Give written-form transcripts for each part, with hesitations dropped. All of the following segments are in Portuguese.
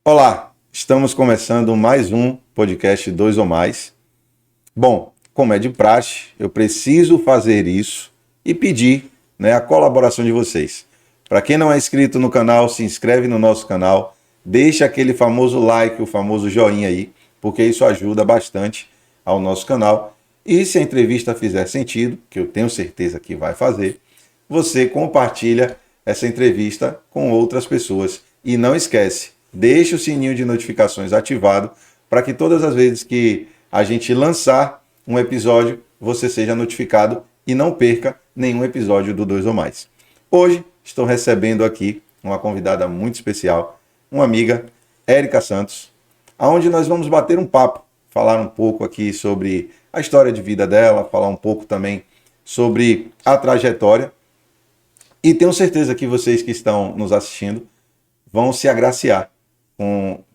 Olá, estamos começando mais um podcast Dois ou Mais. Bom, como é de praxe, eu preciso fazer isso e pedir, a colaboração de vocês. Para quem não é inscrito no canal, se inscreve no nosso canal, deixa aquele famoso like, o famoso joinha aí, porque isso ajuda bastante ao nosso canal. E se a entrevista fizer sentido, que eu tenho certeza que vai fazer, você compartilha essa entrevista com outras pessoas. E não esquece, deixe o sininho de notificações ativado para que todas as vezes que a gente lançar um episódio, você seja notificado e não perca nenhum episódio do Dois ou Mais. Hoje estou recebendo aqui uma convidada muito especial, uma amiga, Érica Santos, aonde nós vamos bater um papo, falar um pouco aqui sobre a história de vida dela, falar um pouco também sobre a trajetória. E tenho certeza que vocês que estão nos assistindo vão se agraciar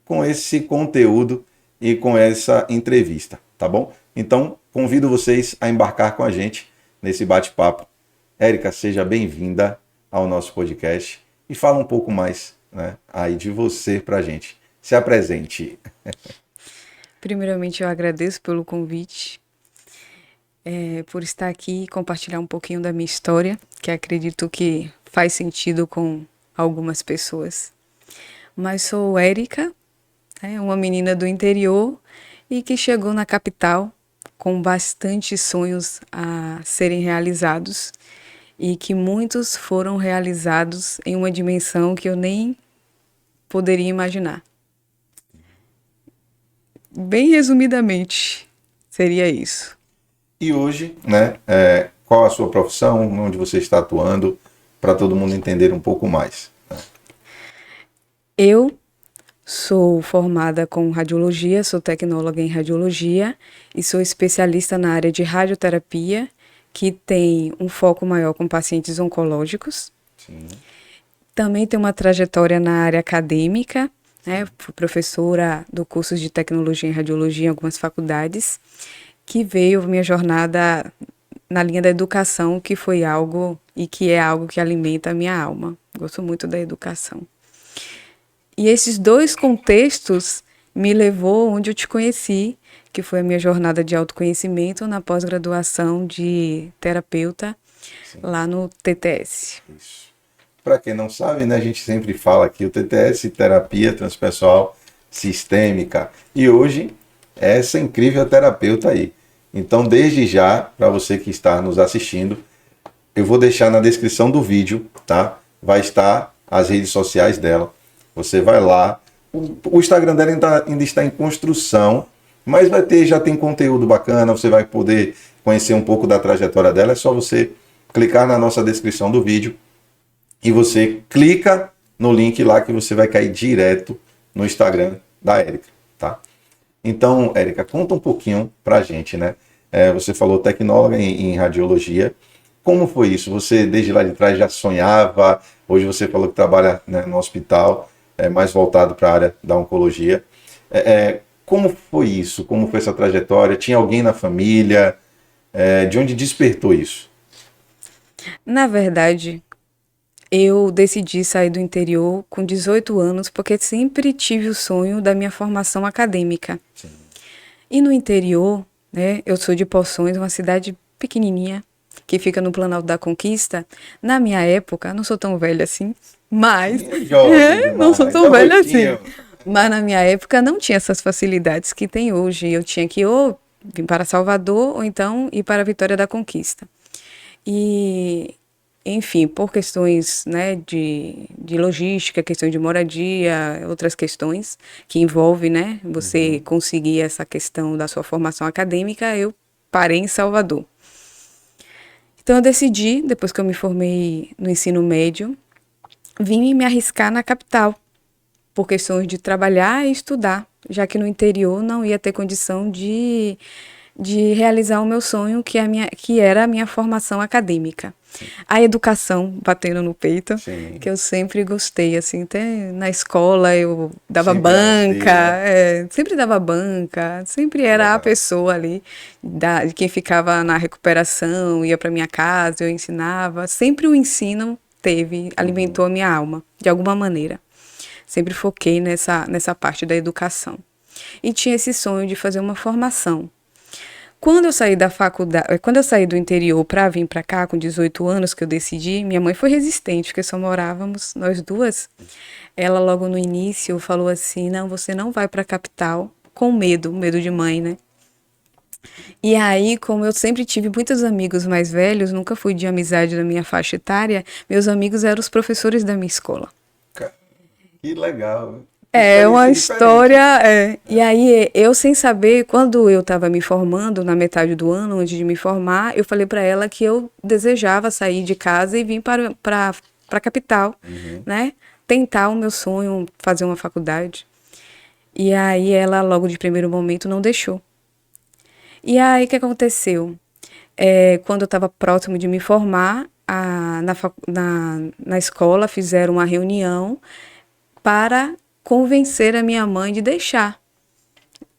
com esse conteúdo e com essa entrevista, tá bom? Então, convido vocês a embarcar com a gente nesse bate-papo. Érica, seja bem-vinda ao nosso podcast e fala um pouco mais, aí de você pra gente. Se apresente. Primeiramente, eu agradeço pelo convite, por estar aqui e compartilhar um pouquinho da minha história, que acredito que faz sentido com algumas pessoas. Mas sou Érica, uma menina do interior e que chegou na capital com bastante sonhos a serem realizados e que muitos foram realizados em uma dimensão que eu nem poderia imaginar. Bem resumidamente, seria isso. E hoje, qual a sua profissão, onde você está atuando, para todo mundo entender um pouco mais. Eu sou formada com radiologia, sou tecnóloga em radiologia e sou especialista na área de radioterapia, que tem um foco maior com pacientes oncológicos. Sim. Também tenho uma trajetória na área acadêmica, fui professora do curso de tecnologia em radiologia em algumas faculdades, que veio minha jornada na linha da educação, que foi algo e que é algo que alimenta a minha alma. Gosto muito da educação. E esses dois contextos me levou onde eu te conheci, que foi a minha jornada de autoconhecimento na pós-graduação de terapeuta. Sim. Lá no TTS. Isso. Para quem não sabe, a gente sempre fala aqui o TTS, terapia transpessoal sistêmica. E hoje é essa incrível terapeuta aí. Então, desde já, para você que está nos assistindo, eu vou deixar na descrição do vídeo, tá? Vai estar as redes sociais dela. Você vai lá. O Instagram dela ainda está em construção, mas já tem conteúdo bacana, você vai poder conhecer um pouco da trajetória dela. É só você clicar na nossa descrição do vídeo e você clica no link lá que você vai cair direto no Instagram da Érica, tá? Então, Érica, conta um pouquinho pra gente, você falou tecnóloga em radiologia. Como foi isso? Você, desde lá de trás, já sonhava? Hoje você falou que trabalha, no hospital, mais voltado para a área da oncologia. Como foi isso? Como foi essa trajetória? Tinha alguém na família? De onde despertou isso? Na verdade, eu decidi sair do interior com 18 anos porque sempre tive o sonho da minha formação acadêmica. Sim. E no interior, eu sou de Poções, uma cidade pequenininha que fica no Planalto da Conquista. Na minha época, não sou tão velha assim, mas não sou tão velha assim. Mas na minha época não tinha essas facilidades que tem hoje. Eu tinha que ou vir para Salvador ou então ir para a Vitória da Conquista. E, enfim, por questões, de logística, questão de moradia, outras questões que envolvem, você conseguir essa questão da sua formação acadêmica, eu parei em Salvador. Então eu decidi, depois que eu me formei no ensino médio, vim me arriscar na capital, por questões de trabalhar e estudar, já que no interior não ia ter condição de realizar o meu sonho, que era a minha formação acadêmica. Sim. A educação batendo no peito, sim, que eu sempre gostei, assim, até na escola eu dava sempre banca, sempre dava banca, sempre era a pessoa ali, de quem ficava na recuperação, ia para minha casa, eu ensinava, sempre o ensino alimentou a minha alma, de alguma maneira. Sempre foquei nessa parte da educação. E tinha esse sonho de fazer uma formação. Quando eu saí da faculdade, quando eu saí do interior para vir para cá, com 18 anos que eu decidi, minha mãe foi resistente, porque só morávamos nós duas. Ela logo no início falou assim, não, você não vai para a capital, com medo de mãe, né? E aí, como eu sempre tive muitos amigos mais velhos, nunca fui de amizade da minha faixa etária, meus amigos eram os professores da minha escola. Que legal. É uma história. E aí, eu sem saber, quando eu estava me formando, na metade do ano, antes de me formar, eu falei para ela que eu desejava sair de casa e vir para a capital, né? Tentar o meu sonho, fazer uma faculdade. E aí, ela, logo de primeiro momento, não deixou. E aí, o que aconteceu? Quando eu estava próximo de me formar, na escola fizeram uma reunião para convencer a minha mãe de deixar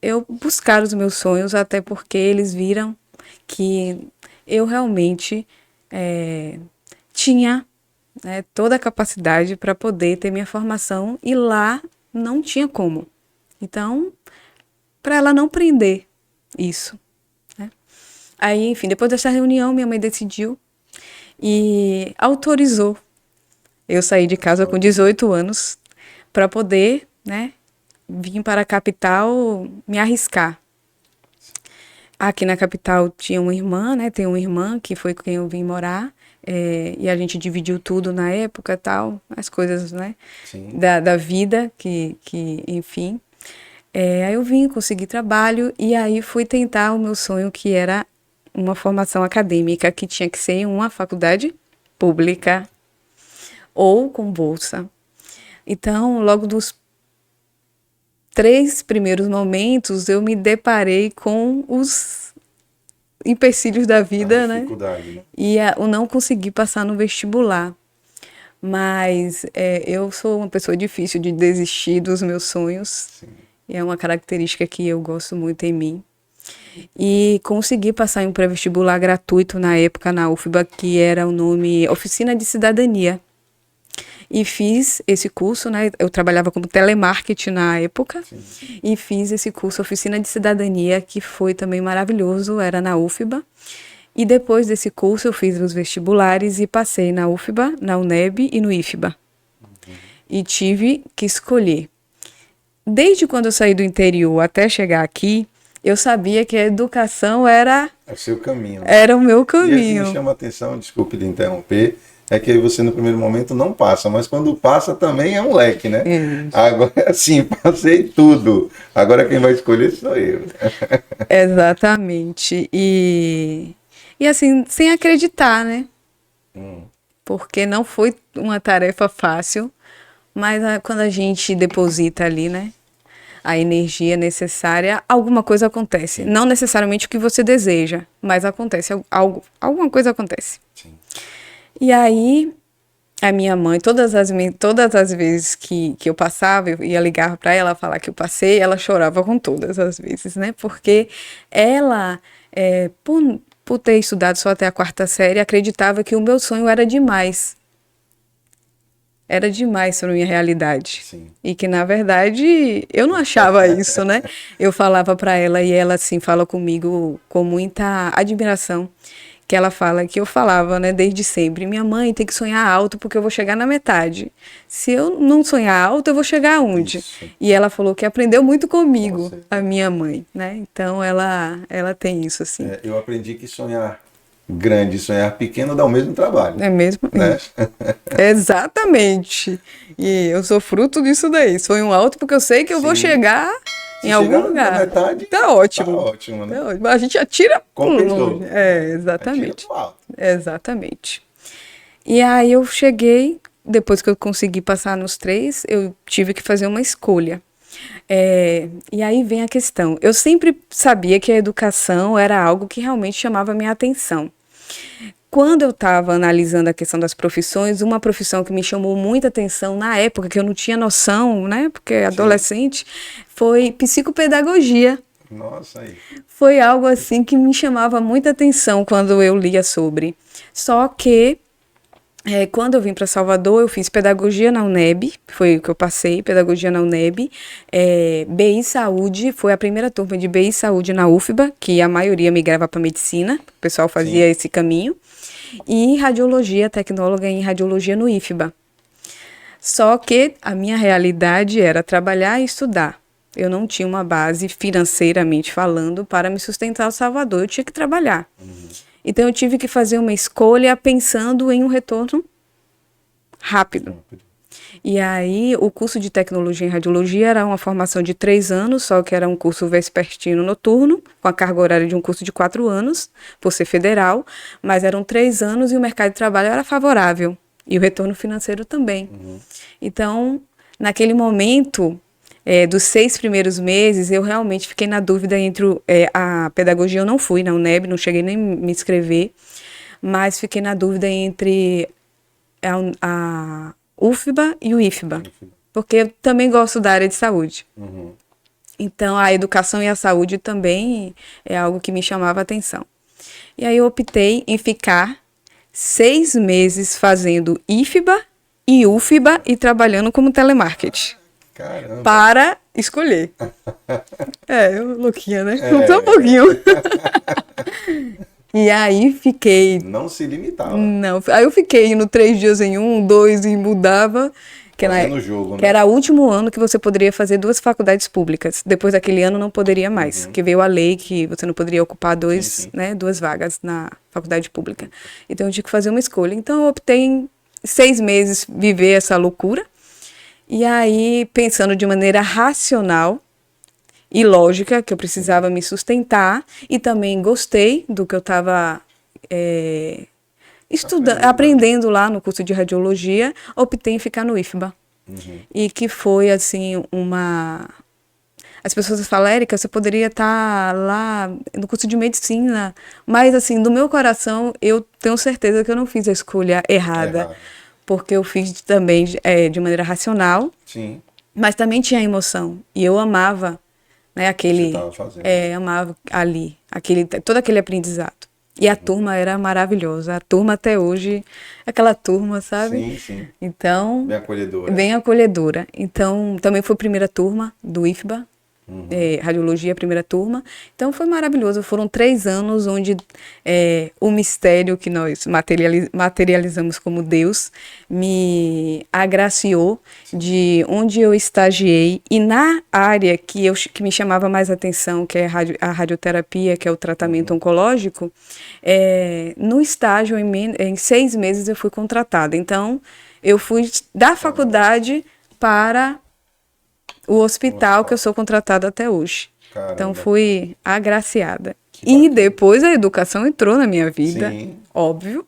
eu buscar os meus sonhos, até porque eles viram que eu realmente tinha, né, toda a capacidade para poder ter minha formação e lá não tinha como. Então, para ela não prender isso. Né? Aí, enfim, depois dessa reunião, minha mãe decidiu e autorizou eu sair de casa com 18 anos para poder, né, vir para a capital me arriscar. Aqui na capital tinha uma irmã, né, tem uma irmã que foi com quem eu vim morar, e a gente dividiu tudo na época, tal, as coisas, né, da vida, que enfim. Aí eu vim, consegui trabalho, e aí fui tentar o meu sonho, que era uma formação acadêmica, que tinha que ser em uma faculdade pública ou com bolsa. Então, logo dos 3 primeiros momentos, eu me deparei com os empecilhos da vida, né? E o não conseguir passar no vestibular. Mas eu sou uma pessoa difícil de desistir dos meus sonhos. Sim. E é uma característica que eu gosto muito em mim. E consegui passar em um pré-vestibular gratuito na época na UFBA, que era o nome Oficina de Cidadania. E fiz esse curso, né? Eu trabalhava como telemarketing na época. Sim. E fiz esse curso Oficina de Cidadania, que foi também maravilhoso, era na UFBA. E depois desse curso eu fiz os vestibulares e passei na UFBA, na UNEB e no IFBA. E tive que escolher. Desde quando eu saí do interior até chegar aqui, eu sabia que a educação era... É o seu caminho. Era o meu caminho. E o que me chama a atenção, desculpe de interromper, é que aí você no primeiro momento não passa, mas quando passa também é um leque, né? Agora, assim, passei tudo. Agora quem vai escolher sou eu. Exatamente. E assim, sem acreditar, né? Porque não foi uma tarefa fácil, mas quando a gente deposita ali, né, a energia necessária, alguma coisa acontece. Sim. Não necessariamente o que você deseja, mas acontece alguma coisa acontece. Sim. E aí, a minha mãe, todas as vezes que eu passava, eu ia ligar para ela falar que eu passei, ela chorava com todas as vezes, né? Porque ela, por ter estudado só até a 4ª série, acreditava que o meu sonho era demais. Era demais para a minha realidade. Sim. E que, na verdade, eu não achava isso, né? Eu falava para ela e ela, assim, fala comigo com muita admiração. Que ela fala, que eu falava, né, desde sempre, minha mãe tem que sonhar alto porque eu vou chegar na metade. Se eu não sonhar alto, eu vou chegar aonde? Isso. E ela falou que aprendeu muito comigo, a minha mãe, né? Então ela tem isso, assim. Eu aprendi que sonhar grande e sonhar pequeno dá o mesmo trabalho. É mesmo? Né? Exatamente. E eu sou fruto disso daí. Sonho alto porque eu sei que eu vou chegar... em algum lugar. Na metade, tá ótimo. Tá ótimo, né? Tá ótimo. A gente atira longe. Exatamente. Exatamente. E aí eu cheguei, depois que eu consegui passar nos 3, eu tive que fazer uma escolha. E aí vem a questão. Eu sempre sabia que a educação era algo que realmente chamava a minha atenção. Quando eu estava analisando a questão das profissões, uma profissão que me chamou muita atenção na época, que eu não tinha noção, né? Porque adolescente, foi psicopedagogia. Nossa, aí. Foi algo assim que me chamava muita atenção quando eu lia sobre. Só que Quando eu vim para Salvador, eu fiz pedagogia na UNEB, foi o que eu passei, pedagogia na UNEB. BI Saúde, foi a primeira turma de BI Saúde na UFBA, que a maioria migrava para medicina, o pessoal fazia esse caminho. E radiologia, tecnóloga em radiologia no IFBA. Só que a minha realidade era trabalhar e estudar. Eu não tinha uma base financeiramente falando para me sustentar em Salvador, eu tinha que trabalhar. Então eu tive que fazer uma escolha pensando em um retorno rápido. E aí o curso de tecnologia em radiologia era uma formação de 3 anos, só que era um curso vespertino noturno, com a carga horária de um curso de 4 anos, por ser federal, mas eram 3 anos e o mercado de trabalho era favorável. E o retorno financeiro também. Então, naquele momento, dos 6 primeiros meses, eu realmente fiquei na dúvida entre a pedagogia. Eu não fui na UNEB, não cheguei nem a me inscrever, mas fiquei na dúvida entre a UFBA e o IFBA, porque eu também gosto da área de saúde. Então, a educação e a saúde também é algo que me chamava a atenção. E aí eu optei em ficar 6 meses fazendo IFBA e UFBA e trabalhando como telemarketing. Caramba. Para escolher. Eu louquinha, né? Só um pouquinho. E aí fiquei... Não se limitava. Não, aí eu fiquei indo 3 dias em 1, 2 e mudava. Que era o último ano que você poderia fazer 2 faculdades públicas. Depois daquele ano não poderia mais, que veio a lei que você não poderia ocupar 2 vagas na faculdade pública. Então eu tinha que fazer uma escolha. Então eu optei em 6 meses viver essa loucura. E aí, pensando de maneira racional e lógica, que eu precisava me sustentar, e também gostei do que eu estava aprendendo lá no curso de radiologia, optei em ficar no IFBA. E que foi, assim, As pessoas falam, Érica, você poderia estar lá no curso de medicina, mas, assim, do meu coração, eu tenho certeza que eu não fiz a escolha errada. Porque eu fiz também de maneira racional, mas também tinha emoção. E eu amava, né, amava ali, todo aquele aprendizado. E a turma era maravilhosa. A turma até hoje, aquela turma, sabe? Sim. Então, bem acolhedora. Bem acolhedora. Então, também foi a primeira turma do IFBA. Radiologia, primeira turma. Então foi maravilhoso, foram 3 anos onde o mistério que nós materializamos como Deus me agraciou de onde eu estagiei, e na área que me chamava mais atenção, que é a radioterapia, que é o tratamento oncológico, no estágio em 6 meses eu fui contratada. Então eu fui da faculdade para o hospital que eu sou contratada até hoje. Caramba. Então, fui agraciada. E depois a educação entrou na minha vida, óbvio,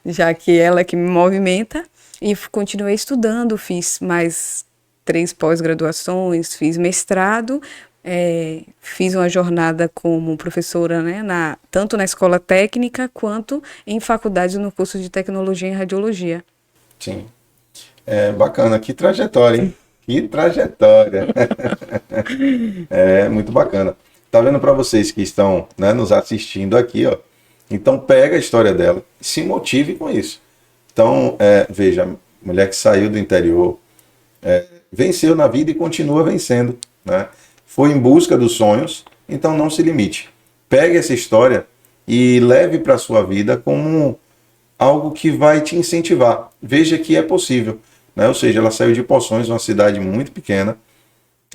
já que ela é que me movimenta. E continuei estudando, fiz mais 3 pós-graduações, fiz mestrado, fiz uma jornada como professora, né, tanto na escola técnica quanto em faculdades no curso de tecnologia em radiologia. Sim. Bacana, que trajetória, hein? Que trajetória! Muito bacana. Tá vendo, para vocês que estão, né, nos assistindo aqui, ó. Então pega a história dela e se motive com isso. Então, veja, mulher que saiu do interior, venceu na vida e continua vencendo, né? Foi em busca dos sonhos, então não se limite. Pegue essa história e leve para a sua vida como algo que vai te incentivar. Veja que é possível. Né? Ou seja, ela saiu de Poções, uma cidade muito pequena,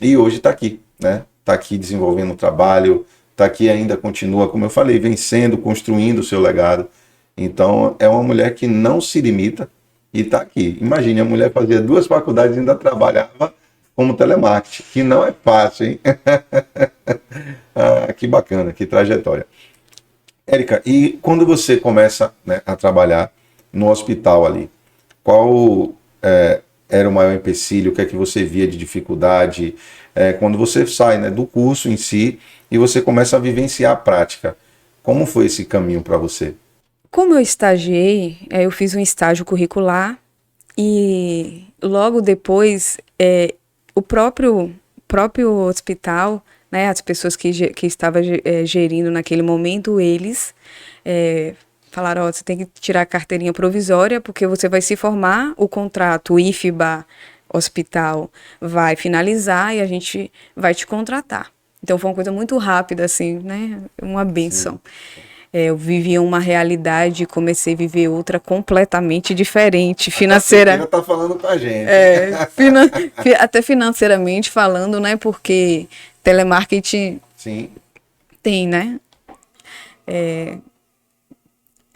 e hoje está aqui, né? Está aqui desenvolvendo um trabalho, está aqui ainda, continua, como eu falei, vencendo, construindo o seu legado. Então, é uma mulher que não se limita e está aqui. Imagine, a mulher fazia 2 faculdades e ainda trabalhava como telemarketing, que não é fácil, hein? Que bacana, que trajetória. Érica, e quando você começa, né, a trabalhar no hospital ali, qual era o maior empecilho? O que é que você via de dificuldade? Quando você sai, né, do curso em si e você começa a vivenciar a prática, como foi esse caminho para você? Como eu estagiei, eu fiz um estágio curricular e logo depois o próprio hospital, né, as pessoas que estavam gerindo naquele momento, eles falaram, ó, você tem que tirar a carteirinha provisória porque você vai se formar, o contrato, o IFBA, hospital, vai finalizar e a gente vai te contratar. Então foi uma coisa muito rápida, assim, né? Uma bênção. Eu vivia uma realidade e comecei a viver outra completamente diferente, financeira. A tá falando com a gente. Até financeiramente falando, né? Porque telemarketing Sim. tem, né?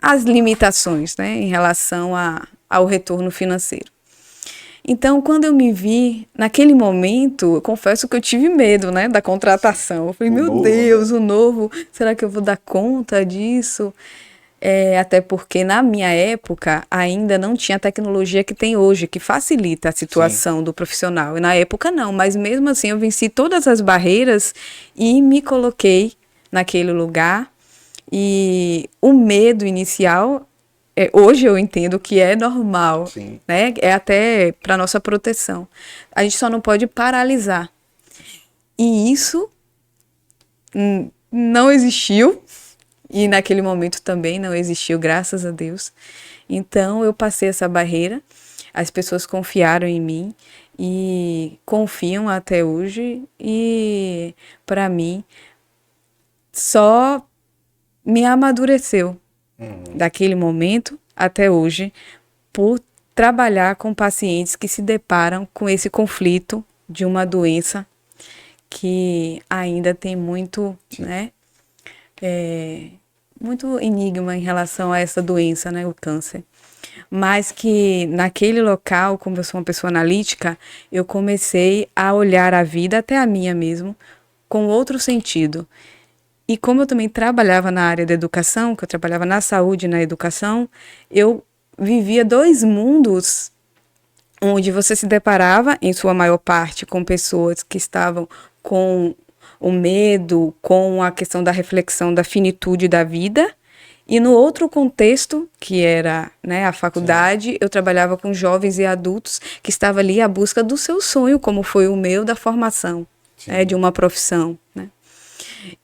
As limitações, né? Em relação ao retorno financeiro. Então, quando eu me vi, naquele momento, eu confesso que eu tive medo, né, da contratação. Eu falei, meu Deus, o novo, será que eu vou dar conta disso? Até porque na minha época ainda não tinha a tecnologia que tem hoje, que facilita a situação do profissional. E na época não, mas mesmo assim eu venci todas as barreiras e me coloquei naquele lugar. E o medo inicial, hoje eu entendo que é normal, né? É até para nossa proteção. A gente só não pode paralisar. E isso não existiu. E naquele momento também não existiu, graças a Deus. Então eu passei essa barreira, as pessoas confiaram em mim e confiam até hoje. E para mim, só me amadureceu daquele momento até hoje, por trabalhar com pacientes que se deparam com esse conflito de uma doença que ainda tem muito, né? Muito enigma em relação a essa doença, né, o câncer. Mas que naquele local, como eu sou uma pessoa analítica, eu comecei a olhar a vida, até a minha mesmo, com outro sentido. E como eu também trabalhava na área da educação, que eu trabalhava na saúde e na educação, eu vivia dois mundos onde você se deparava, em sua maior parte, com pessoas que estavam com o medo, com a questão da reflexão da finitude da vida, e no outro contexto, que era, né, a faculdade, eu trabalhava com jovens e adultos que estavam ali à busca do seu sonho, como foi o meu, da formação, né, de uma profissão, né?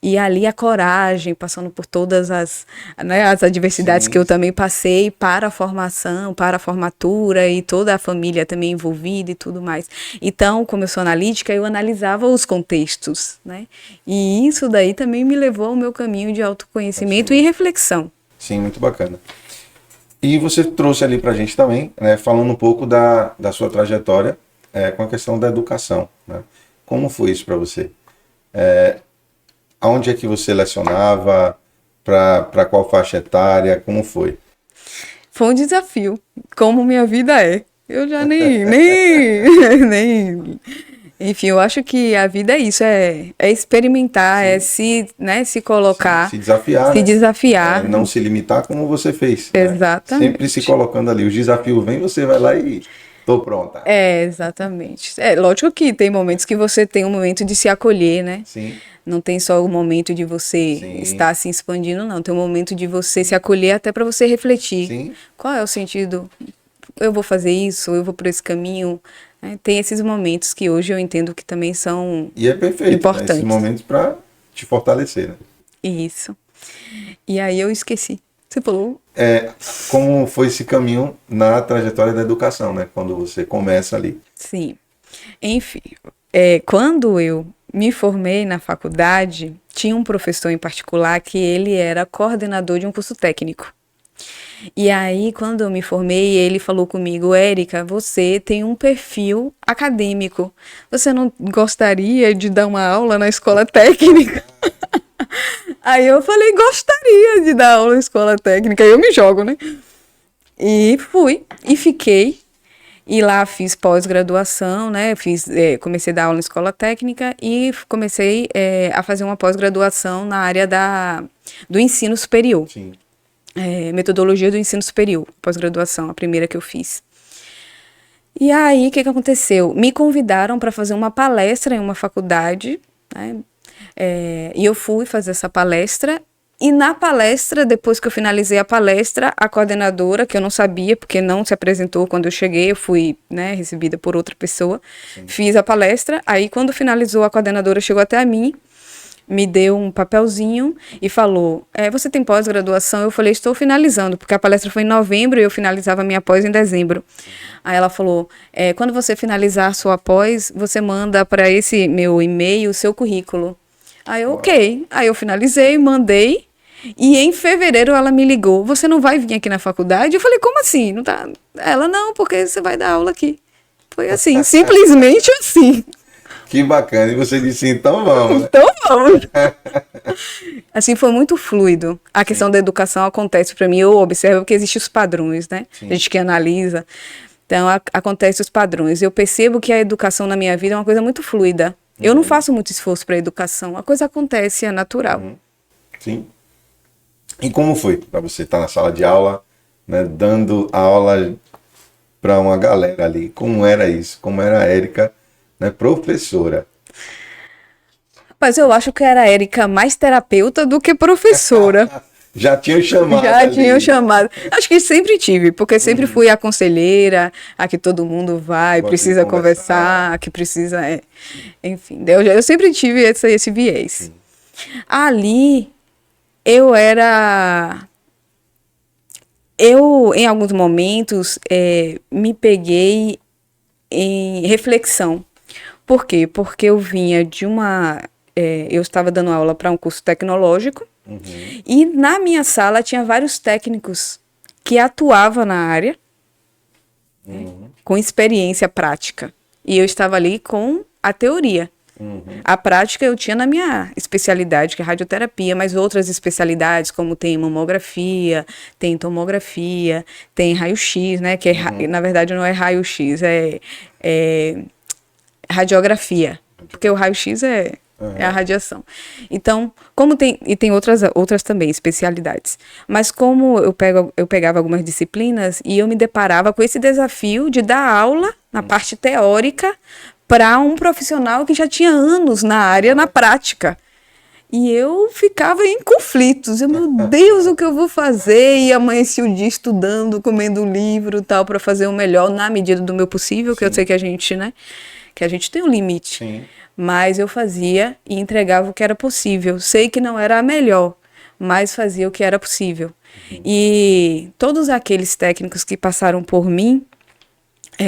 E ali a coragem, passando por todas as, né, as adversidades que eu também passei para a formação, para a formatura e toda a família também envolvida e tudo mais. Então, como eu sou analítica, eu analisava os contextos, né? E isso daí também me levou ao meu caminho de autoconhecimento e reflexão. Sim, muito bacana. E você trouxe ali pra gente também, né, falando um pouco da sua trajetória com a questão da educação, né? Como foi isso para você? Aonde é que você lecionava? Para qual faixa etária? Como foi? Foi um desafio, como minha vida é. Eu já nem enfim, eu acho que a vida é isso, é experimentar, é se colocar, se desafiar, se desafiar. Não se limitar como você fez. Exatamente. Né? Sempre se colocando ali. Os desafios vêm, você vai lá e tô pronta. Exatamente. Lógico que tem momentos que você tem um momento de se acolher, né? Sim. Não tem só o momento de você estar se expandindo, não. Tem um momento de você se acolher até para você refletir. Sim. Qual é o sentido? Eu vou fazer isso? Eu vou por esse caminho? Tem esses momentos que hoje eu entendo que também são e é perfeito, importantes. Né? Esses momentos para te fortalecer, né? Isso. E aí eu esqueci. Você falou? Como foi esse caminho na trajetória da educação, né? Quando você começa ali. Sim. Enfim, quando eu me formei na faculdade, tinha um professor em particular que ele era coordenador de um curso técnico. E aí, quando eu me formei, ele falou comigo, Érica, você tem um perfil acadêmico. Você não gostaria de dar uma aula na escola técnica? Aí eu falei, gostaria de dar aula na escola técnica. Aí eu me jogo, né? E fui, e fiquei. E lá fiz pós-graduação, né? Comecei a dar aula na escola técnica e comecei a fazer uma pós-graduação na área do ensino superior. Sim. Metodologia do ensino superior, pós-graduação, a primeira que eu fiz. E aí, o que aconteceu? Me convidaram para fazer uma palestra em uma faculdade, né? E eu fui fazer essa palestra. E na palestra, depois que eu finalizei a palestra, a coordenadora, que eu não sabia, porque não se apresentou quando eu cheguei, eu fui, né, recebida por outra pessoa, fiz a palestra, aí quando finalizou, a coordenadora chegou até a mim, me deu um papelzinho e falou, você tem pós-graduação? Eu falei, estou finalizando, porque a palestra foi em novembro e eu finalizava a minha pós em dezembro. Aí ela falou, quando você finalizar a sua pós, você manda para esse meu e-mail o seu currículo. Aí eu, ok. Aí eu finalizei, mandei. E em fevereiro ela me ligou, você não vai vir aqui na faculdade? Eu falei, como assim? Não tá? Ela, não, porque você vai dar aula aqui. Foi assim, simplesmente assim. Que bacana. E você disse, então vamos. Né? Então vamos. Assim, foi muito fluido. A questão da educação acontece para mim, eu observo que existem os padrões, né? Sim. A gente que analisa. Então, acontece os padrões. Eu percebo que a educação na minha vida é uma coisa muito fluida. Eu não faço muito esforço para a educação. A coisa acontece, é natural. Sim. E como foi para você estar na sala de aula, né, dando aula para uma galera ali? Como era isso? Como era a Érica, né, professora? Mas eu acho que era a Érica mais terapeuta do que professora. Já tinham chamado. Já tinham chamado. Acho que sempre tive, porque sempre fui a conselheira, a que todo mundo vai, precisa conversar, a que precisa. Enfim, eu sempre tive esse viés. Sim. Ali, em alguns momentos, me peguei em reflexão. Por quê? Porque eu vinha de eu estava dando aula para um curso tecnológico, e na minha sala tinha vários técnicos que atuavam na área, com experiência prática. E eu estava ali com a teoria. A prática eu tinha na minha especialidade, que é radioterapia, mas outras especialidades, como tem mamografia, tem tomografia, tem raio-x, né? Que na verdade não é raio-x, é radiografia, porque o raio-x é a radiação. Então, tem outras também, especialidades. Mas como eu pegava algumas disciplinas e eu me deparava com esse desafio de dar aula na parte teórica para um profissional que já tinha anos na área, na prática. E eu ficava em conflitos. Meu Deus, o que eu vou fazer? E amanheci o dia estudando, comendo livro, tal, para fazer o melhor na medida do meu possível, Sim. que eu sei que a gente, né? Que a gente tem um limite. Sim. Mas eu fazia e entregava o que era possível. Sei que não era a melhor, mas fazia o que era possível. E todos aqueles técnicos que passaram por mim,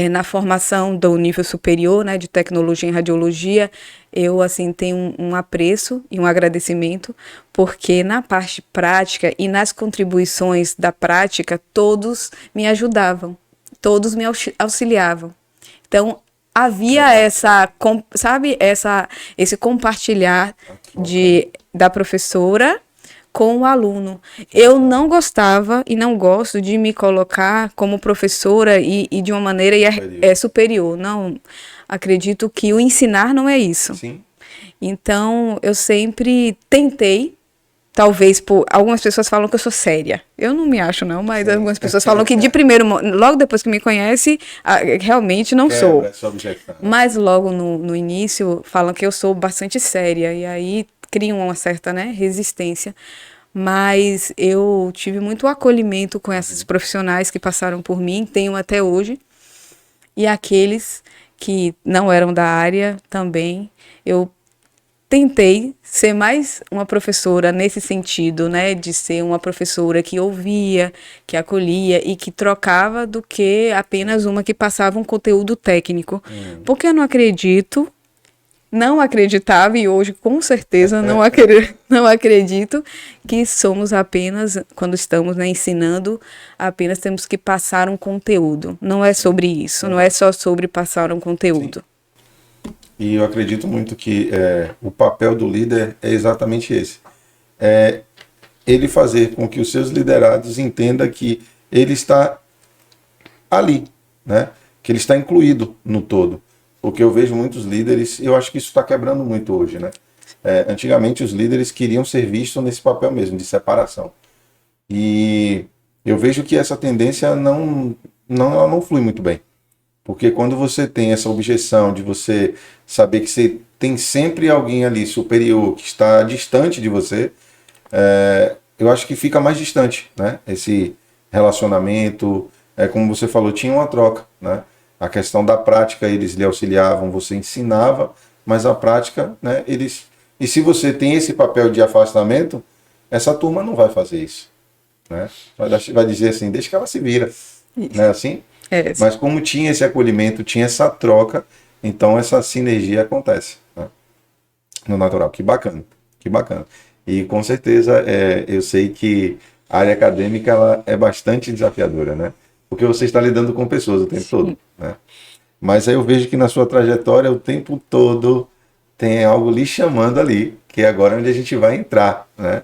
na formação do nível superior, né, de tecnologia em radiologia, eu assim tenho um apreço e um agradecimento, porque na parte prática e nas contribuições da prática, todos me ajudavam, todos me auxiliavam. Então, havia esse compartilhar da professora com o aluno. Eu não gostava e não gosto de me colocar como professora e de uma maneira superior. Não, acredito que o ensinar não é isso. Sim. Então, eu sempre tentei, talvez algumas pessoas falam que eu sou séria. Eu não me acho não, mas algumas pessoas falam que de primeiro, logo depois que me conhece, realmente não sou. Mas logo no início falam que eu sou bastante séria e aí criam uma certa, né, resistência, mas eu tive muito acolhimento com esses profissionais que passaram por mim, tenho até hoje, e aqueles que não eram da área também, eu tentei ser mais uma professora nesse sentido, né, de ser uma professora que ouvia, que acolhia e que trocava, do que apenas uma que passava um conteúdo técnico, porque eu não acreditava e hoje com certeza não acredito que somos apenas, quando estamos, né, ensinando, apenas temos que passar um conteúdo. Não é sobre isso, não é só sobre passar um conteúdo. Sim. E eu acredito muito que o papel do líder é exatamente esse. Ele fazer com que os seus liderados entendam que ele está ali, né? Que ele está incluído no todo. Porque eu vejo muitos líderes, eu acho que isso está quebrando muito hoje, né? Antigamente os líderes queriam ser vistos nesse papel mesmo, de separação. E eu vejo que essa tendência ela não flui muito bem. Porque quando você tem essa objeção de você saber que você tem sempre alguém ali superior, que está distante de você, eu acho que fica mais distante, né? Esse relacionamento, como você falou, tinha uma troca, né? A questão da prática, eles lhe auxiliavam, você ensinava, mas a prática, né, eles E se você tem esse papel de afastamento, essa turma não vai fazer isso, né? Vai dizer assim, deixa que ela se vira, não é assim? É. Mas como tinha esse acolhimento, tinha essa troca, então essa sinergia acontece, né? No natural. Que bacana, que bacana. E com certeza eu sei que a área acadêmica ela é bastante desafiadora, né? Porque você está lidando com pessoas o tempo todo, né? Mas aí eu vejo que na sua trajetória o tempo todo tem algo lhe chamando ali, que é agora onde a gente vai entrar, né?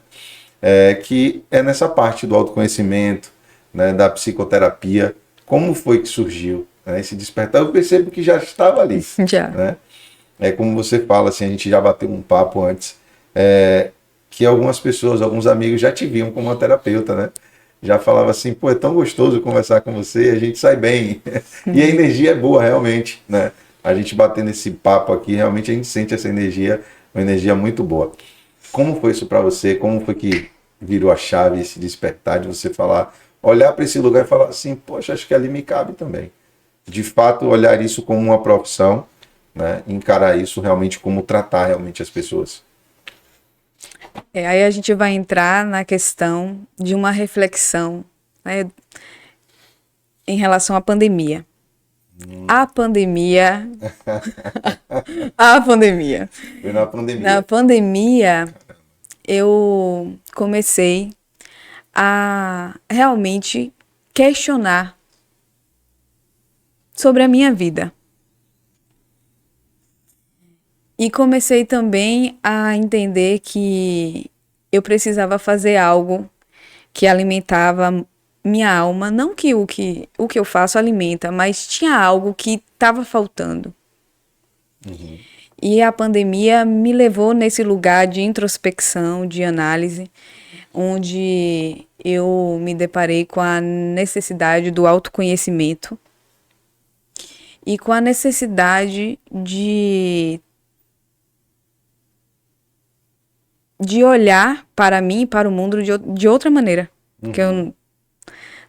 Que é nessa parte do autoconhecimento, né? Da psicoterapia. Como foi que surgiu, né, esse despertar? Eu percebo que já estava ali, Já. né? É como você fala, assim, a gente já bateu um papo antes, que algumas pessoas, alguns amigos já te viam como uma terapeuta, né? Já falava assim, pô, é tão gostoso conversar com você, a gente sai bem. E a energia é boa, realmente, né? A gente batendo esse papo aqui, realmente a gente sente essa energia, uma energia muito boa. Como foi isso para você? Como foi que virou a chave, esse despertar de você falar, olhar para esse lugar e falar assim, poxa, acho que ali me cabe também. De fato, olhar isso como uma profissão, né? Encarar isso realmente como tratar realmente as pessoas. Aí a gente vai entrar na questão de uma reflexão, né, em relação à pandemia. A pandemia. A pandemia. Foi na pandemia. Na pandemia, eu comecei a realmente questionar sobre a minha vida. E comecei também a entender que eu precisava fazer algo que alimentava minha alma. Não que o que eu faço alimenta, mas tinha algo que estava faltando. Uhum. E a pandemia me levou nesse lugar de introspecção, de análise, onde eu me deparei com a necessidade do autoconhecimento e com a necessidade de olhar para mim e para o mundo de outra maneira, que eu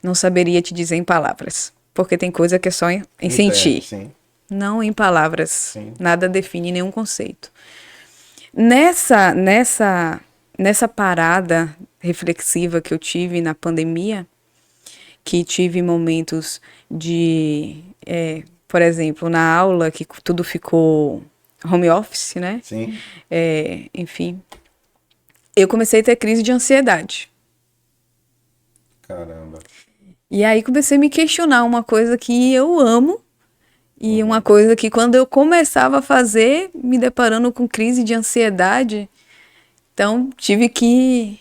não saberia te dizer em palavras, porque tem coisa que é só em sentir, Sim. não em palavras. Sim. Nada define nenhum conceito. Nessa parada reflexiva que eu tive na pandemia, que tive momentos de, por exemplo, na aula, que tudo ficou home office, né? Sim. Enfim, eu comecei a ter crise de ansiedade. Caramba. E aí comecei a me questionar uma coisa que eu amo e uma coisa que quando eu começava a fazer, me deparando com crise de ansiedade, então tive que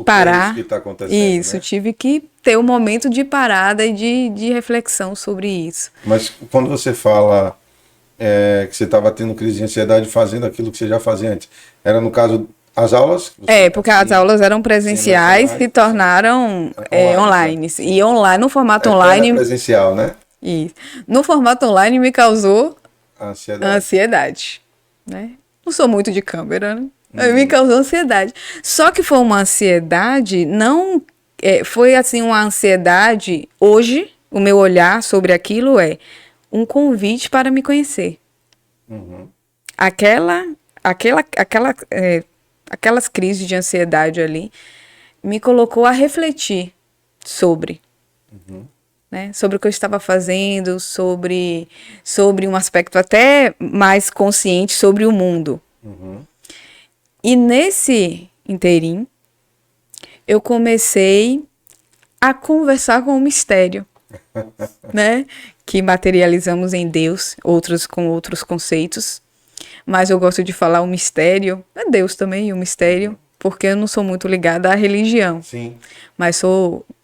parar. É isso que está acontecendo, Isso, né? tive que ter um momento de parada e de reflexão sobre isso. Mas quando você fala que você estava tendo crise de ansiedade fazendo aquilo que você já fazia antes, era no caso as aulas? Porque as aulas eram presenciais e se tornaram online. E online, no formato online. Presencial, né? Isso. No formato online me causou Ansiedade. ansiedade, né? Não sou muito de câmera, né? Me causou ansiedade. Só que foi uma ansiedade, não... foi assim uma ansiedade... Hoje, o meu olhar sobre aquilo é um convite para me conhecer. Aquelas crises de ansiedade ali me colocou a refletir sobre... Né? Sobre o que eu estava fazendo, sobre um aspecto até mais consciente sobre o mundo. E nesse interim, eu comecei a conversar com o mistério, né? Que materializamos em Deus, outros com outros conceitos. Mas eu gosto de falar o mistério, é Deus também, o mistério, porque eu não sou muito ligada à religião. Sim. Mas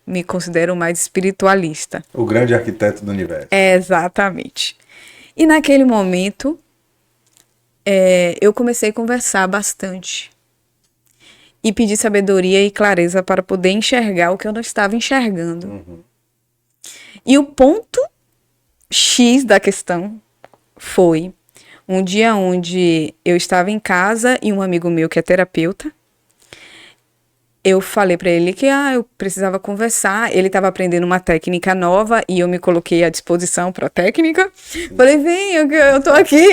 me considero mais espiritualista. O grande arquiteto do universo. Exatamente. E naquele momento, eu comecei a conversar bastante. E pedir sabedoria e clareza para poder enxergar o que eu não estava enxergando. E o ponto X da questão foi um dia onde eu estava em casa e um amigo meu que é terapeuta, eu falei pra ele que eu precisava conversar. Ele estava aprendendo uma técnica nova e eu me coloquei à disposição para a técnica. Falei, vem, eu tô aqui.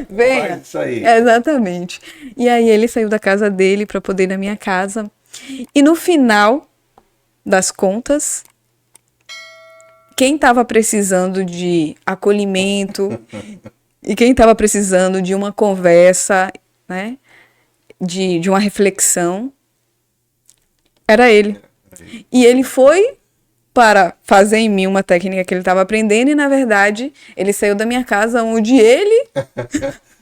Venha. Faz isso aí. Exatamente. E aí ele saiu da casa dele para poder ir na minha casa. E no final das contas, quem estava precisando de acolhimento e quem estava precisando de uma conversa, né? De uma reflexão, era ele. E ele foi para fazer em mim uma técnica que ele estava aprendendo e, na verdade, ele saiu da minha casa onde ele...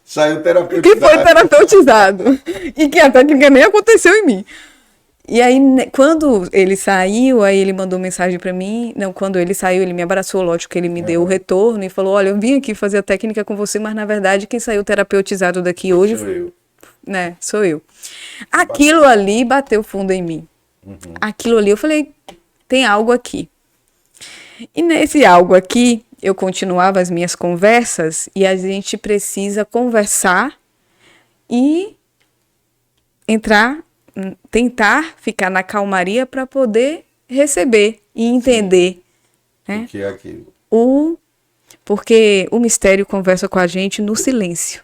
saiu terapeutizado. Que foi terapeutizado. E que a técnica nem aconteceu em mim. E aí, quando ele saiu, aí ele mandou mensagem para mim. Não, quando ele saiu, ele me abraçou, lógico que ele me deu o retorno e falou, olha, eu vim aqui fazer a técnica com você, mas, na verdade, quem saiu terapeutizado daqui hoje... Sou eu. Né, sou eu. Aquilo ali bateu fundo em mim. Aquilo ali, eu falei, tem algo aqui. E nesse algo aqui, eu continuava as minhas conversas e a gente precisa conversar e tentar ficar na calmaria para poder receber e entender. Né? O que é aquilo? Porque o mistério conversa com a gente no silêncio,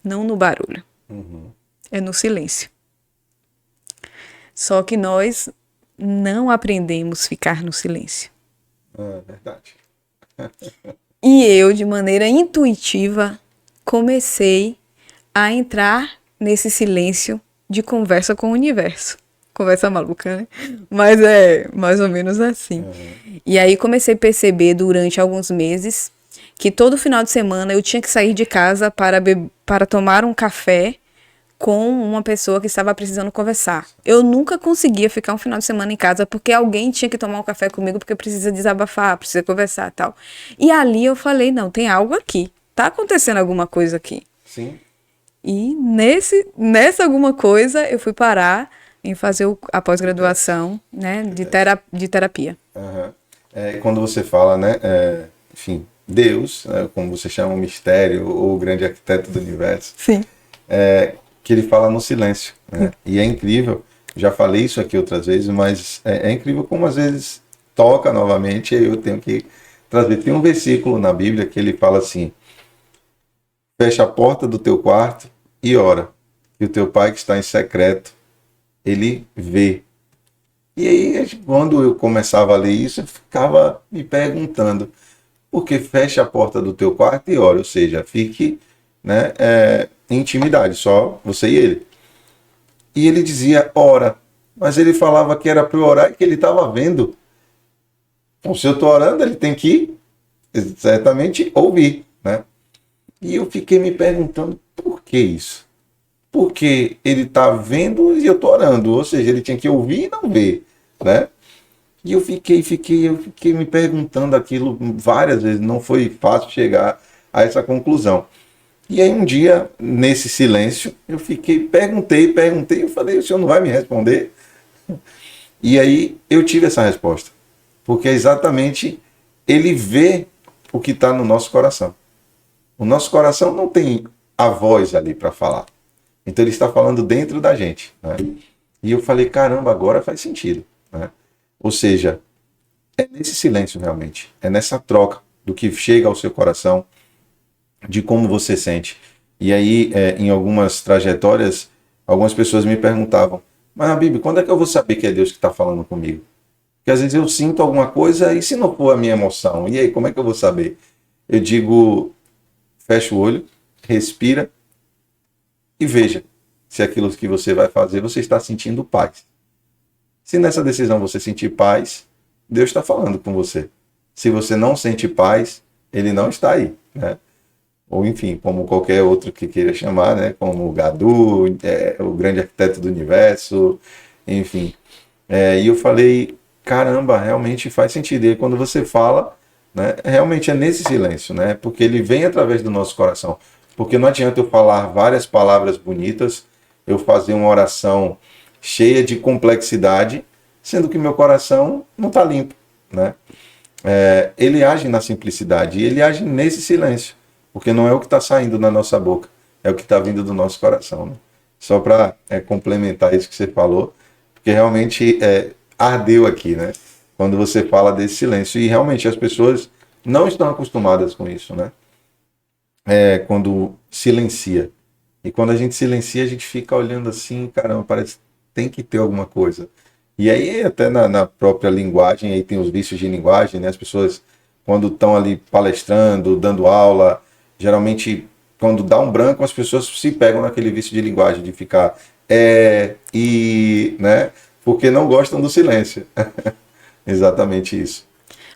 não no barulho. É no silêncio. Só que nós não aprendemos a ficar no silêncio. É verdade. E eu, de maneira intuitiva, comecei a entrar nesse silêncio de conversa com o universo. Conversa maluca, né? Mas é mais ou menos assim. E aí comecei a perceber durante alguns meses que todo final de semana eu tinha que sair de casa para tomar um café com uma pessoa que estava precisando conversar. Eu nunca conseguia ficar um final de semana em casa porque alguém tinha que tomar um café comigo porque precisa desabafar, precisa conversar e tal. E ali eu falei, não, tem algo aqui. Tá acontecendo alguma coisa aqui. Sim. E nessa alguma coisa eu fui parar em fazer a pós-graduação, né, de terapia. Quando você fala, né, enfim, Deus, como você chama, o mistério, ou o grande arquiteto do universo. Sim. Que ele fala no silêncio. Né? E é incrível, já falei isso aqui outras vezes, mas é incrível como às vezes toca novamente e eu tenho que trazer. Tem um versículo na Bíblia que ele fala assim, fecha a porta do teu quarto e ora, e o teu pai que está em secreto, ele vê. E aí, quando eu começava a ler isso, eu ficava me perguntando, por que fecha a porta do teu quarto e ora? Ou seja, fique, né, em intimidade, só você e ele. E ele dizia, ora, mas ele falava que era para eu orar e que ele estava vendo. Então, se eu estou orando, ele tem que certamente ouvir, né? E eu fiquei me perguntando, por que isso? Porque ele está vendo e eu estou orando, ou seja, ele tinha que ouvir e não ver, né? E eu fiquei me perguntando aquilo várias vezes, não foi fácil chegar a essa conclusão. E aí um dia, nesse silêncio, eu perguntei, eu falei, o senhor não vai me responder? E aí eu tive essa resposta, porque é exatamente ele vê o que está no nosso coração. O nosso coração não tem a voz ali para falar, então ele está falando dentro da gente, né? E eu falei, caramba, agora faz sentido, né? Ou seja, é nesse silêncio realmente, é nessa troca do que chega ao seu coração, de como você sente. E aí, em algumas trajetórias, algumas pessoas me perguntavam, mas, Bíblia, quando é que eu vou saber que é Deus que está falando comigo? Porque às vezes eu sinto alguma coisa e se não for a minha emoção, e aí, como é que eu vou saber? Eu digo, fecha o olho, respira e veja se aquilo que você vai fazer, você está sentindo paz. Se nessa decisão você sentir paz, Deus está falando com você. Se você não sente paz, Ele não está aí, né? Ou enfim, como qualquer outro que queira chamar, né? Como o Gadu, o grande arquiteto do universo, enfim. E eu falei, caramba, realmente faz sentido. E quando você fala, né, realmente é nesse silêncio, né? Porque ele vem através do nosso coração. Porque não adianta eu falar várias palavras bonitas, eu fazer uma oração cheia de complexidade, sendo que meu coração não está limpo, né? Ele age na simplicidade e ele age nesse silêncio. Porque não é o que está saindo da nossa boca, é o que está vindo do nosso coração. Né? só para complementar isso que você falou, porque realmente ardeu aqui, né? Quando você fala desse silêncio. E realmente as pessoas não estão acostumadas com isso, né? Quando silencia. E quando a gente silencia, a gente fica olhando assim, caramba, parece que tem que ter alguma coisa. E aí, até na própria linguagem, aí tem os vícios de linguagem, né? As pessoas, quando estão ali palestrando, dando aula, geralmente, quando dá um branco, as pessoas se pegam naquele vício de linguagem, de ficar né? Porque não gostam do silêncio. Exatamente isso.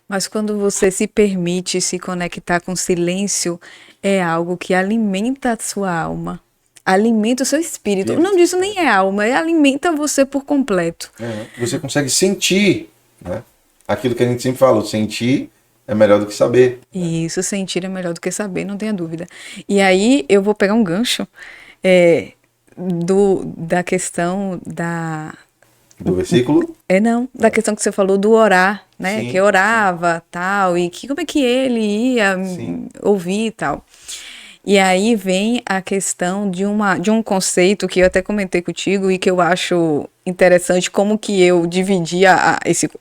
Mas quando você se permite se conectar com o silêncio, é algo que alimenta a sua alma, alimenta o seu espírito. Não, disso nem é alma, alimenta você por completo. Você consegue sentir, né? Aquilo que a gente sempre fala, sentir é melhor do que saber. Isso, sentir é melhor do que saber, não tenha dúvida. E aí eu vou pegar um gancho da questão do versículo? Da questão que você falou do orar, né? Sim, que orava, tal, e como é que ele ia ouvir e tal. E aí vem a questão de um conceito que eu até comentei contigo e que eu acho interessante, como que eu dividi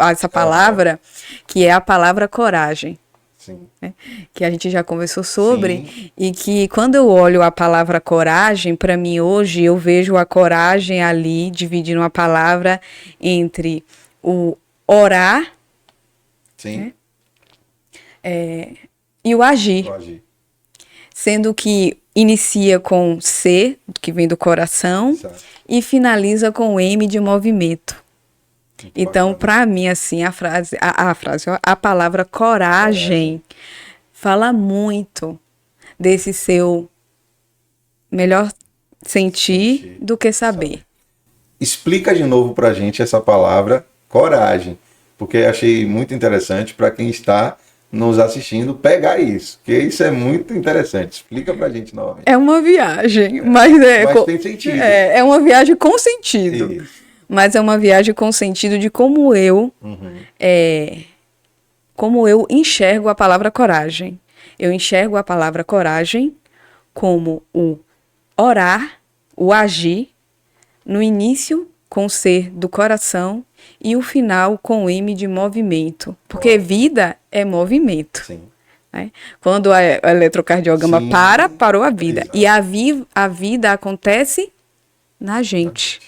essa palavra, que é a palavra coragem. Sim. Né? Que a gente já conversou sobre, e que quando eu olho a palavra coragem, para mim hoje, eu vejo a coragem ali, dividindo a palavra entre o orar Sim. E o agir. Sendo que inicia com C, que vem do coração, Exato. E finaliza com M de movimento. Muito então, para mim, assim, a palavra coragem fala muito desse seu melhor sentir do que saber. Explica de novo para a gente essa palavra coragem, porque achei muito interessante para quem está nos assistindo pegar isso, porque isso é muito interessante. Explica pra gente novamente. É uma viagem, mas tem sentido. É uma viagem com sentido. Isso. Mas é uma viagem com sentido de como eu enxergo a palavra coragem. Eu enxergo a palavra coragem como o orar, o agir, no início com o ser do coração e o final com o M de movimento. Porque vida é movimento. Sim. Né? Quando o eletrocardiograma parou a vida. Exato. E a vida acontece na gente.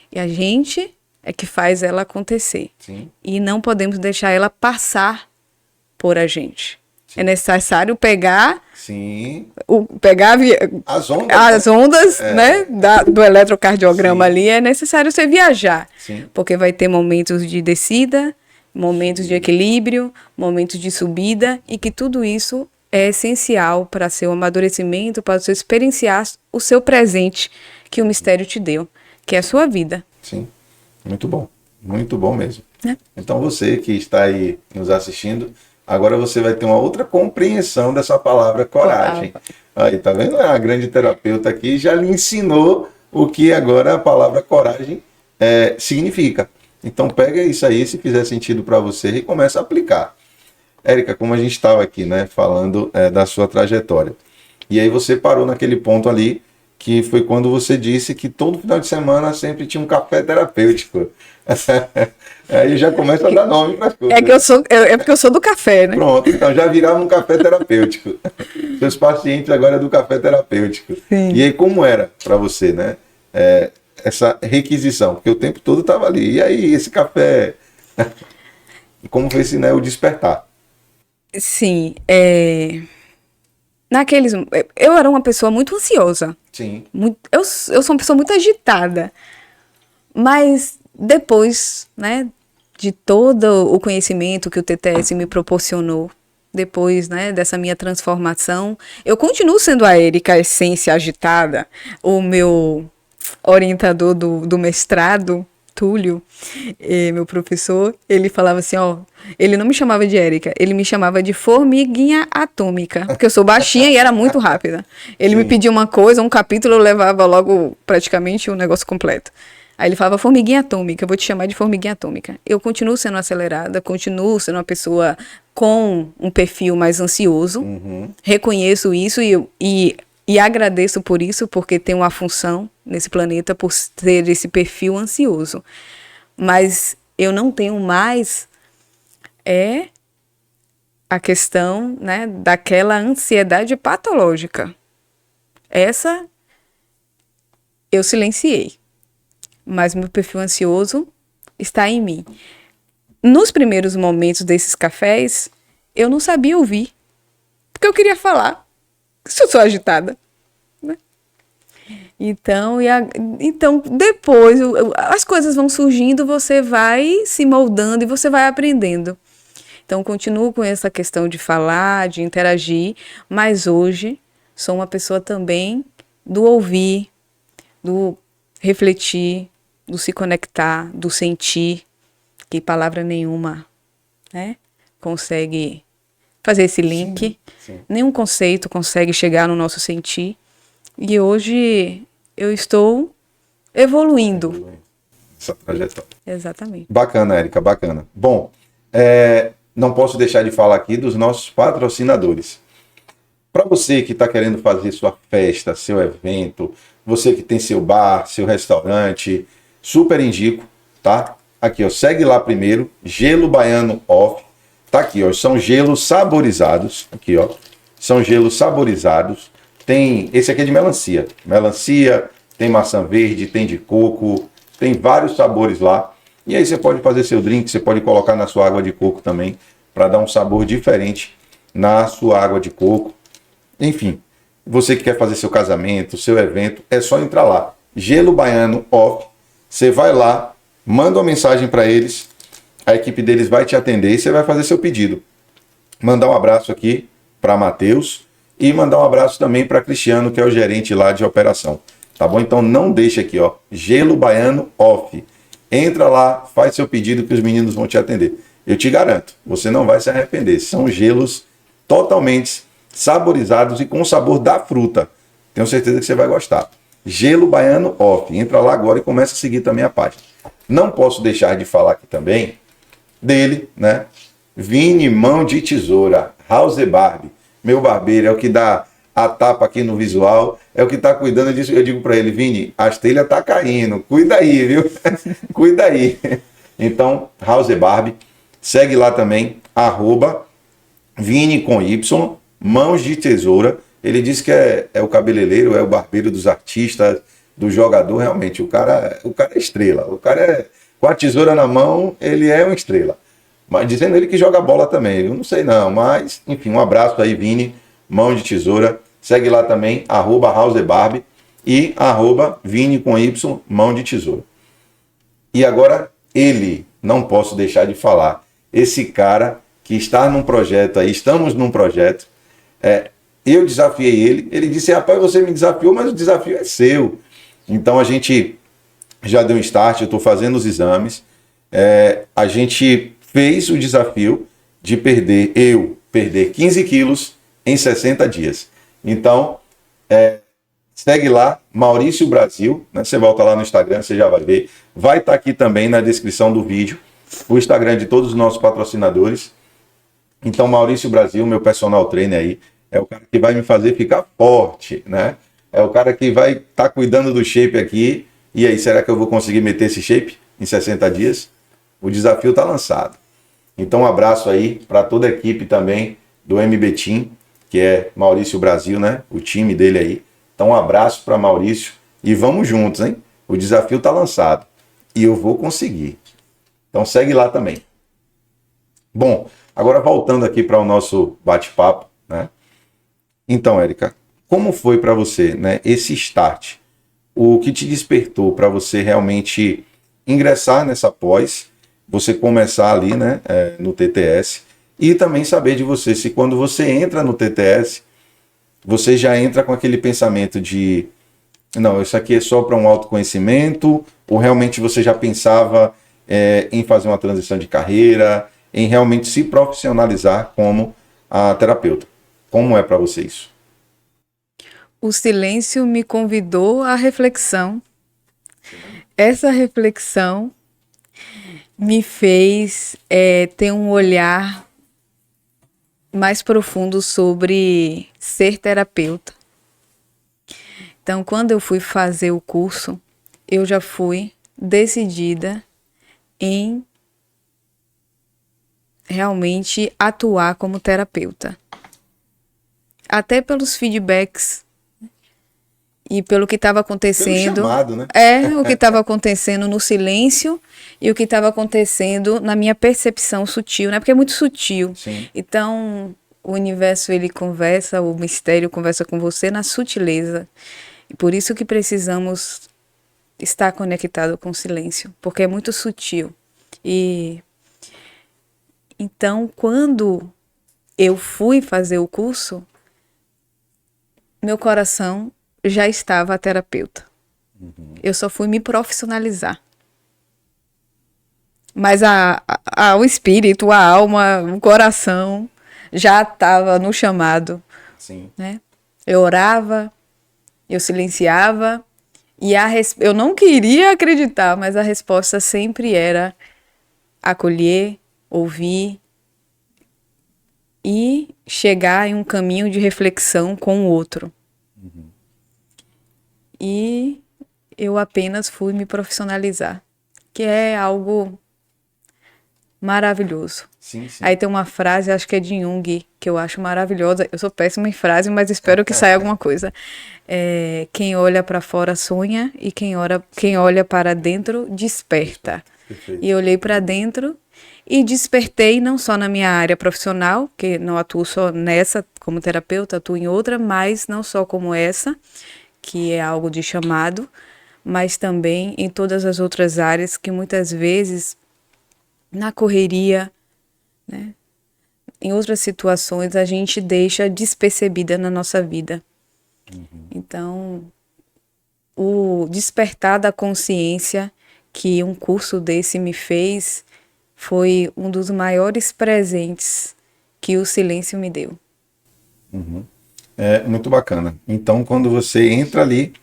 E a gente é que faz ela acontecer. Sim. E não podemos deixar ela passar por a gente. Sim. É necessário pegar... as ondas né, do eletrocardiograma ali, é necessário você viajar. Sim. Porque vai ter momentos de descida, momentos de equilíbrio, momentos de subida, e que tudo isso é essencial para seu amadurecimento, para você experienciar o seu presente que o mistério te deu, que é a sua vida. Sim, muito bom mesmo. Então você que está aí nos assistindo, agora você vai ter uma outra compreensão dessa palavra coragem. Aí, tá vendo? A grande terapeuta aqui já lhe ensinou o que agora a palavra coragem significa. Então pega isso aí, se fizer sentido para você, e começa a aplicar. Érica, como a gente estava aqui, né, falando da sua trajetória. E aí você parou naquele ponto ali, que foi quando você disse que todo final de semana sempre tinha um café terapêutico. Aí já começa a dar nome para as coisas. É porque eu sou do café, né? Pronto, então já virava um café terapêutico. Seus pacientes agora é do café terapêutico. Sim. E aí como era para você, né? Essa requisição, porque o tempo todo estava ali. E aí, esse café? Como foi esse, né, o despertar? Sim, eu era uma pessoa muito ansiosa. Sim. Eu sou uma pessoa muito agitada. Mas depois, né, de todo o conhecimento que o TTS me proporcionou, depois, né, dessa minha transformação, eu continuo sendo a Érica, a essência agitada. O meu orientador do mestrado, Túlio, meu professor, ele falava assim, ele não me chamava de Érica, ele me chamava de formiguinha atômica, porque eu sou baixinha e era muito rápida. Ele me pedia uma coisa, um capítulo, eu levava logo praticamente o negócio completo. Aí ele falava, formiguinha atômica, eu vou te chamar de formiguinha atômica. Eu continuo sendo acelerada, continuo sendo uma pessoa com um perfil mais ansioso, reconheço isso e E agradeço por isso, porque tem uma função nesse planeta por ter esse perfil ansioso. Mas eu não tenho mais a questão, né, daquela ansiedade patológica. Essa eu silenciei. Mas meu perfil ansioso está em mim. Nos primeiros momentos desses cafés, eu não sabia ouvir. Porque eu queria falar. Se eu sou agitada. Né? Então, então, depois, as coisas vão surgindo, você vai se moldando e você vai aprendendo. Então, continuo com essa questão de falar, de interagir, mas hoje sou uma pessoa também do ouvir, do refletir, do se conectar, do sentir, que palavra nenhuma, né, consegue fazer esse link. Sim. Nenhum conceito consegue chegar no nosso sentir. E hoje eu estou evoluindo. Essa trajetória. Exatamente. Bacana, Érica, bacana. Bom, não posso deixar de falar aqui dos nossos patrocinadores. Para você que está querendo fazer sua festa, seu evento, você que tem seu bar, seu restaurante, super indico, tá? Aqui, ó, segue lá primeiro, Gelo Baiano Off. Tá aqui, ó, são gelos saborizados. Aqui, ó, são gelos saborizados. Tem, esse aqui é de melancia. Melancia, tem maçã verde, tem de coco, tem vários sabores lá. E aí você pode fazer seu drink, você pode colocar na sua água de coco também, para dar um sabor diferente na sua água de coco. Enfim, você que quer fazer seu casamento, seu evento, é só entrar lá. Gelo Baiano Off. Você vai lá, manda uma mensagem para eles, a equipe deles vai te atender e você vai fazer seu pedido. Mandar um abraço aqui para Matheus e mandar um abraço também para Cristiano, que é o gerente lá de operação. Tá bom? Então não deixa aqui, ó. Gelo Baiano Off. Entra lá, faz seu pedido que os meninos vão te atender. Eu te garanto, você não vai se arrepender. São gelos totalmente saborizados e com o sabor da fruta. Tenho certeza que você vai gostar. Gelo Baiano Off. Entra lá agora e começa a seguir também a página. Não posso deixar de falar aqui também dele, né? Vini Mão de Tesoura, House Barbie. Meu barbeiro é o que dá a tapa aqui no visual, é o que tá cuidando disso. Eu digo para ele, Vini, as telhas tá caindo, cuida aí, viu? Cuida aí. Então, House Barbie, segue lá também, @Vini com Y, Mãos de Tesoura. Ele disse que é o cabeleireiro, é o barbeiro dos artistas, do jogador, realmente. O cara é estrela. O cara é, com a tesoura na mão, ele é uma estrela. Mas dizendo ele que joga bola também. Eu não sei não, mas, enfim, um abraço aí, Vini, Mão de Tesoura. Segue lá também, @HouseBarbie e @Vini com Y, Mão de Tesoura. E agora, ele, não posso deixar de falar, esse cara que está num projeto aí, estamos num projeto, eu desafiei ele disse, rapaz, você me desafiou, mas o desafio é seu. Então a gente já deu um start, eu estou fazendo os exames, a gente fez o desafio de perder 15 quilos em 60 dias. Então, segue lá, Maurício Brasil, né? Você volta lá no Instagram, você já vai ver. Vai estar aqui também na descrição do vídeo, o Instagram de todos os nossos patrocinadores. Então, Maurício Brasil, meu personal trainer aí, é o cara que vai me fazer ficar forte, né? É o cara que vai estar cuidando do shape aqui. E aí, será que eu vou conseguir meter esse shape em 60 dias? O desafio está lançado. Então, um abraço aí para toda a equipe também do MB Team, que é Maurício Brasil, né? O time dele aí. Então, um abraço para Maurício e vamos juntos, hein? O desafio está lançado e eu vou conseguir. Então, segue lá também. Bom, agora voltando aqui para o nosso bate-papo, né? Então, Érica, como foi para você, né, esse start? O que te despertou para você realmente ingressar nessa pós, você começar ali, né, no TTS, e também saber de você, se quando você entra no TTS, você já entra com aquele pensamento de, não, isso aqui é só para um autoconhecimento, ou realmente você já pensava em fazer uma transição de carreira, em realmente se profissionalizar como a terapeuta? Como é para você isso? O silêncio me convidou à reflexão. Essa reflexão me fez ter um olhar mais profundo sobre ser terapeuta. Então, quando eu fui fazer o curso, eu já fui decidida em realmente atuar como terapeuta. Até pelos feedbacks e pelo que estava acontecendo. Pelo chamado, né? O que estava acontecendo no silêncio e o que estava acontecendo na minha percepção sutil, né? Porque é muito sutil. Sim. Então, o universo, ele conversa, o mistério conversa com você na sutileza. E por isso que precisamos estar conectado com o silêncio, porque é muito sutil. E então, quando eu fui fazer o curso, meu coração já estava terapeuta. Eu só fui me profissionalizar. Mas o espírito, a alma, o coração já estava no chamado. Sim. Né? Eu orava, eu silenciava, e eu não queria acreditar, mas a resposta sempre era acolher, ouvir e chegar em um caminho de reflexão com o outro. E eu apenas fui me profissionalizar, que é algo maravilhoso. Sim, sim. Aí tem uma frase, acho que é de Jung, que eu acho maravilhosa. Eu sou péssima em frase, mas espero que saia alguma coisa. Quem olha para fora sonha e quem olha para dentro desperta. Perfeito. E eu olhei para dentro e despertei não só na minha área profissional, que não atuo só nessa como terapeuta, atuo em outra, mas não só como essa, que é algo de chamado, mas também em todas as outras áreas que muitas vezes na correria, né, em outras situações a gente deixa despercebida na nossa vida. Então, o despertar da consciência que um curso desse me fez foi um dos maiores presentes que o silêncio me deu. É muito bacana. Então, quando você entra ali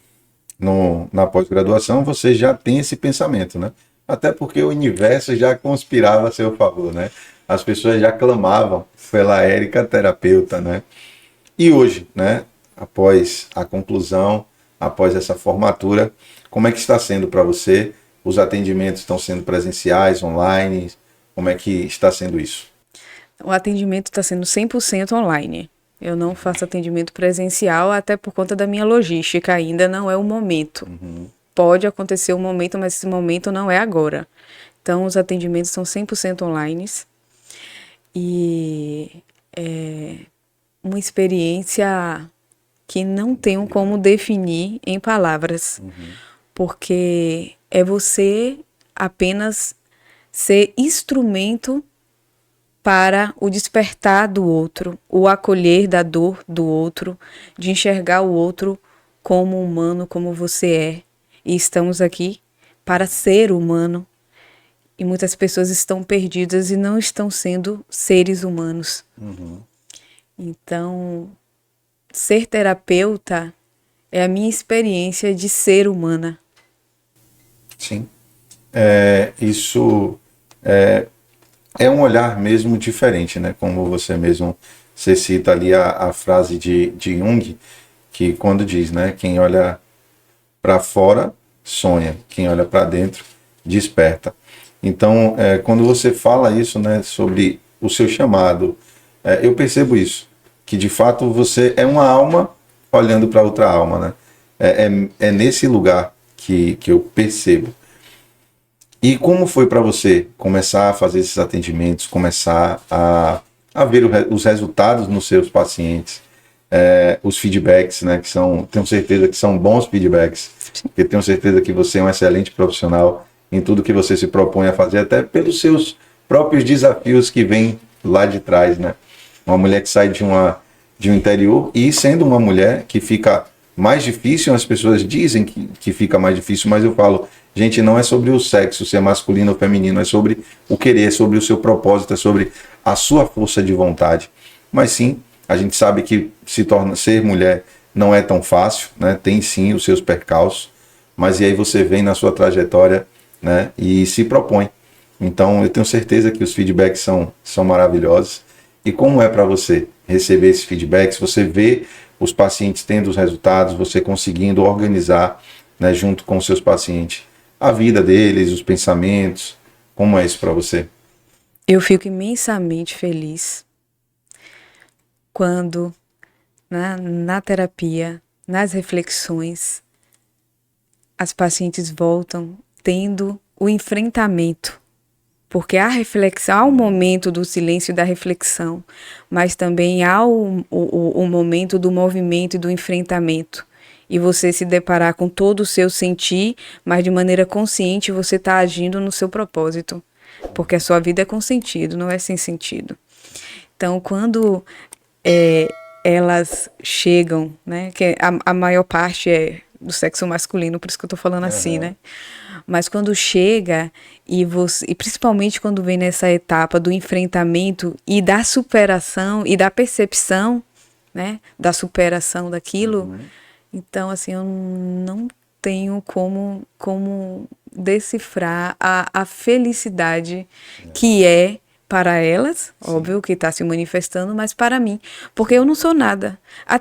na pós-graduação, você já tem esse pensamento, né? Até porque o universo já conspirava a seu favor, né? As pessoas já clamavam pela Érica terapeuta, né? E hoje, né? Após a conclusão, após essa formatura, como é que está sendo para você? Os atendimentos estão sendo presenciais, online? Como é que está sendo isso? O atendimento está sendo 100% online. Eu não faço atendimento presencial, até por conta da minha logística, ainda não é o momento. Pode acontecer um momento, mas esse momento não é agora. Então, os atendimentos são 100% online. E é uma experiência que não tenho como definir em palavras. Porque é você apenas ser instrumento para o despertar do outro, o acolher da dor do outro, de enxergar o outro como humano, como você é. E estamos aqui para ser humano. E muitas pessoas estão perdidas e não estão sendo seres humanos. Então, ser terapeuta é a minha experiência de ser humana. Sim. Isso é um olhar mesmo diferente, né? Como você cita ali a frase de Jung, que quando diz, né? Quem olha para fora sonha, quem olha para dentro desperta. Então, quando você fala isso, né? Sobre o seu chamado, eu percebo isso, que de fato você é uma alma olhando para outra alma, né? É nesse lugar que eu percebo. E como foi para você começar a fazer esses atendimentos, começar a ver os resultados nos seus pacientes, os feedbacks, né, tenho certeza que são bons feedbacks, porque tenho certeza que você é um excelente profissional em tudo que você se propõe a fazer, até pelos seus próprios desafios que vêm lá de trás, né? Uma mulher que sai de um interior e sendo uma mulher que fica mais difícil, as pessoas dizem que fica mais difícil, mas eu falo, gente, não é sobre o sexo, se é masculino ou feminino, é sobre o querer, é sobre o seu propósito, é sobre a sua força de vontade. Mas sim, a gente sabe que ser mulher não é tão fácil, né? Tem sim os seus percalços, mas e aí você vem na sua trajetória, né? E se propõe. Então eu tenho certeza que os feedbacks são maravilhosos E como é para você receber esse feedback? Se você vê os pacientes tendo os resultados, você conseguindo organizar, né, junto com os seus pacientes, a vida deles, os pensamentos, como é isso para você? Eu fico imensamente feliz quando na terapia, nas reflexões, as pacientes voltam tendo o enfrentamento. Porque há reflexão, há o momento do silêncio e da reflexão, mas também há o momento do movimento e do enfrentamento. E você se deparar com todo o seu sentir, mas de maneira consciente você está agindo no seu propósito. Porque a sua vida é com sentido, não é sem sentido. Então, quando elas chegam, né, que a maior parte é do sexo masculino, por isso que eu tô falando assim, né? Mas quando chega e principalmente quando vem nessa etapa do enfrentamento e da superação e da percepção, né, da superação daquilo, então assim, eu não tenho como decifrar a felicidade que é para elas, óbvio que está se manifestando, mas para mim, porque eu não sou nada. A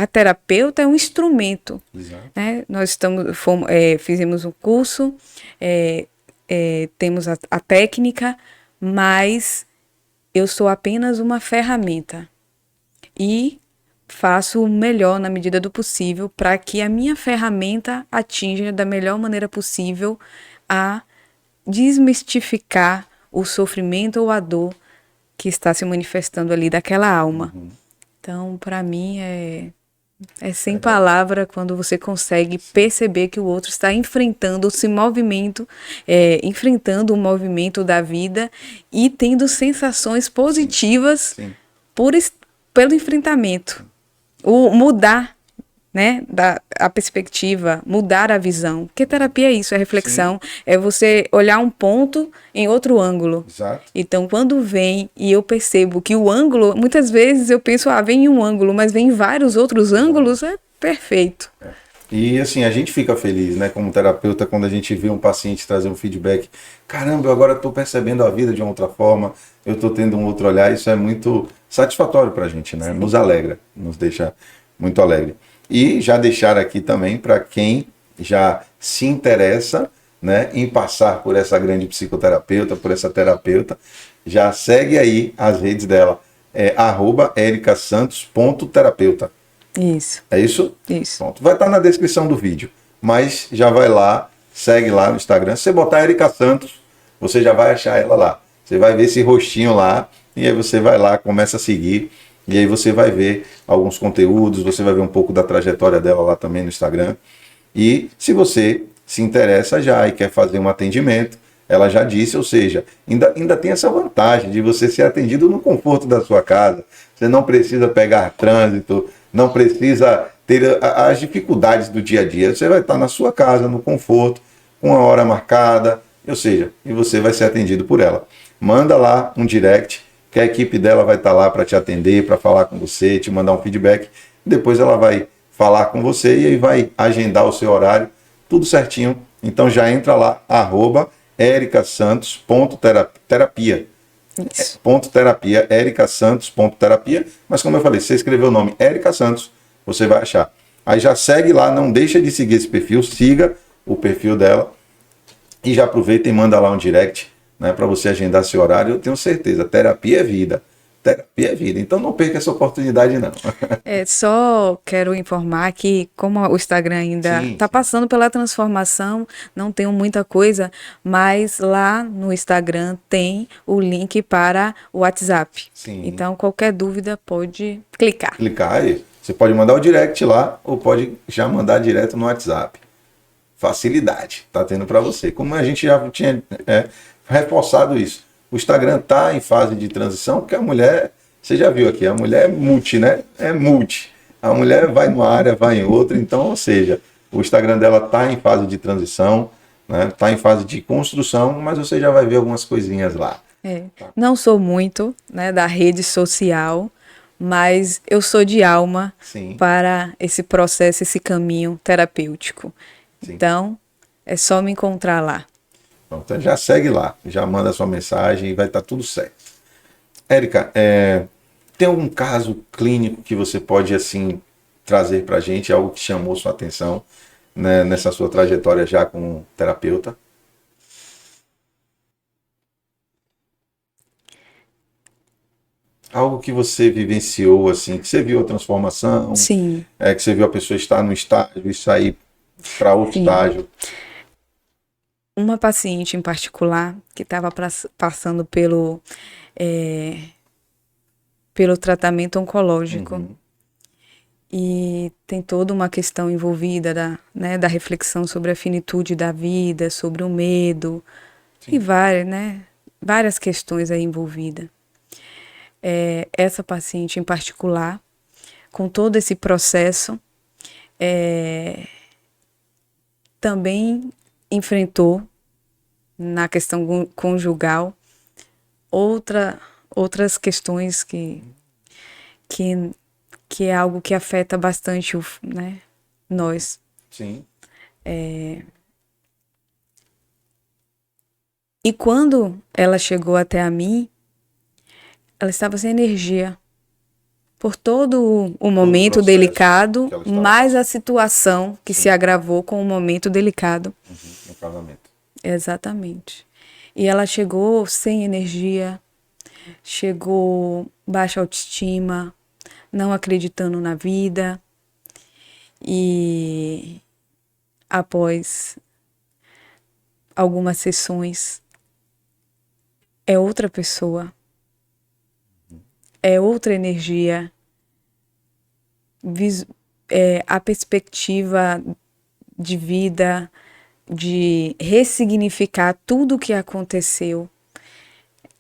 terapeuta é um instrumento. Né? Nós fizemos um curso, temos a técnica, mas eu sou apenas uma ferramenta. E faço o melhor na medida do possível para que a minha ferramenta atinja da melhor maneira possível a desmistificar o sofrimento ou a dor que está se manifestando ali daquela alma. Então, para mim, é sem palavra quando você consegue perceber que o outro está enfrentando esse movimento, enfrentando o movimento da vida e tendo sensações positivas pelo enfrentamento. O mudar, né, a perspectiva, mudar a visão. Porque terapia é isso, é reflexão, é você olhar um ponto em outro ângulo. Exato. Então, quando vem e eu percebo que o ângulo, muitas vezes eu penso, vem em um ângulo, mas vem em vários outros ângulos, é perfeito. E assim, a gente fica feliz, né, como terapeuta, quando a gente vê um paciente trazer um feedback. Caramba, eu agora estou percebendo a vida de uma outra forma, eu estou tendo um outro olhar, isso é muito satisfatório para a gente, né? Nos alegra, nos deixa muito alegre. E já deixar aqui também para quem já se interessa, né, em passar por essa grande psicoterapeuta, por essa terapeuta, já segue aí as redes dela, @ericasantos.terapeuta. Isso. É isso? Isso. Pronto. Vai estar na descrição do vídeo, mas já vai lá, segue lá no Instagram. Se você botar Érica Santos, você já vai achar ela lá. Você vai ver esse rostinho lá, e aí você vai lá, começa a seguir, e aí você vai ver alguns conteúdos, você vai ver um pouco da trajetória dela lá também no Instagram. E se você se interessa já e quer fazer um atendimento, ela já disse, ou seja, ainda tem essa vantagem de você ser atendido no conforto da sua casa. Você não precisa pegar trânsito, não precisa ter as dificuldades do dia a dia. Você vai estar na sua casa, no conforto, com a hora marcada, ou seja, e você vai ser atendido por ela. Manda lá um direct, que a equipe dela vai estar lá para te atender, para falar com você, te mandar um feedback. Depois ela vai falar com você e aí vai agendar o seu horário, tudo certinho. Então já entra lá, @ericasantos.terapia. .terapia, ericasantos.terapia. Mas como eu falei, se você escrever o nome Érica Santos, você vai achar. Aí já segue lá, não deixa de seguir esse perfil, siga o perfil dela e já aproveita e manda lá um direct, né, para você agendar seu horário. Eu tenho certeza, terapia é vida. Terapia é vida. Então não perca essa oportunidade, não. Só quero informar que, como o Instagram ainda está passando pela transformação, não tenho muita coisa, mas lá no Instagram tem o link para o WhatsApp. Sim. Então, qualquer dúvida pode clicar. Clicar aí. Você pode mandar o direct lá ou pode já mandar direto no WhatsApp. Facilidade está tendo para você. Como a gente já tinha reforçado isso. O Instagram está em fase de transição, porque a mulher, você já viu aqui, a mulher é multi, né? É multi. A mulher vai numa área, vai em outra, então, ou seja, o Instagram dela está em fase de transição, né? Está em fase de construção, mas você já vai ver algumas coisinhas lá. Não sou muito, né, da rede social, mas eu sou de alma para esse processo, esse caminho terapêutico. Então, é só me encontrar lá. Então já segue lá, já manda sua mensagem e vai estar tudo certo. Érica, tem algum caso clínico que você pode, assim, trazer pra gente, algo que chamou sua atenção, né, nessa sua trajetória já como terapeuta? Algo que você vivenciou, assim, que você viu a transformação, Sim, que você viu a pessoa estar no estágio e sair para outro sim. estágio. Uma paciente em particular que estava passando eh, pelo tratamento oncológico. Uhum. E tem toda uma questão envolvida da reflexão sobre a finitude da vida, sobre o medo, e Sim. várias questões aí envolvidas. Essa paciente em particular, com todo esse processo, também enfrentou, na questão conjugal, outras questões que, que é algo que afeta bastante nós. Sim. E quando ela chegou até a mim, ela estava sem energia. Por todo o Todo o momento processo delicado, que ela estava mais a passando. situação que se Sim. agravou com o momento delicado. No casamento. Exatamente. E ela chegou sem energia, chegou baixa autoestima, não acreditando na vida. E após algumas sessões, é outra pessoa, é outra energia. A perspectiva de vida, de ressignificar tudo o que aconteceu,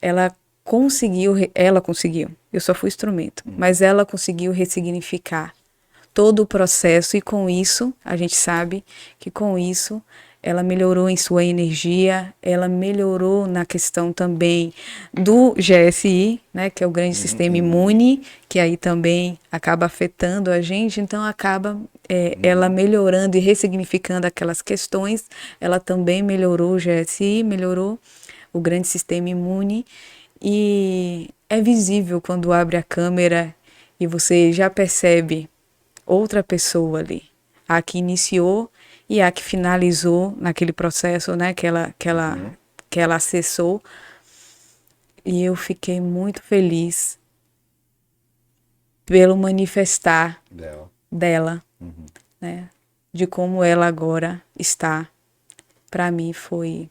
ela conseguiu, eu só fui instrumento, mas ela conseguiu ressignificar todo o processo, e com isso, a gente sabe que com isso ela melhorou em sua energia, ela melhorou na questão também do GSI, né, que é o grande sistema imune, que aí também acaba afetando a gente, então acaba ela melhorando e ressignificando aquelas questões, ela também melhorou o GSI, melhorou o grande sistema imune, e é visível quando abre a câmera e você já percebe outra pessoa ali, a que iniciou e a que finalizou naquele processo, né, que ela acessou. E eu fiquei muito feliz pelo manifestar dela, né, de como ela agora está. Para mim foi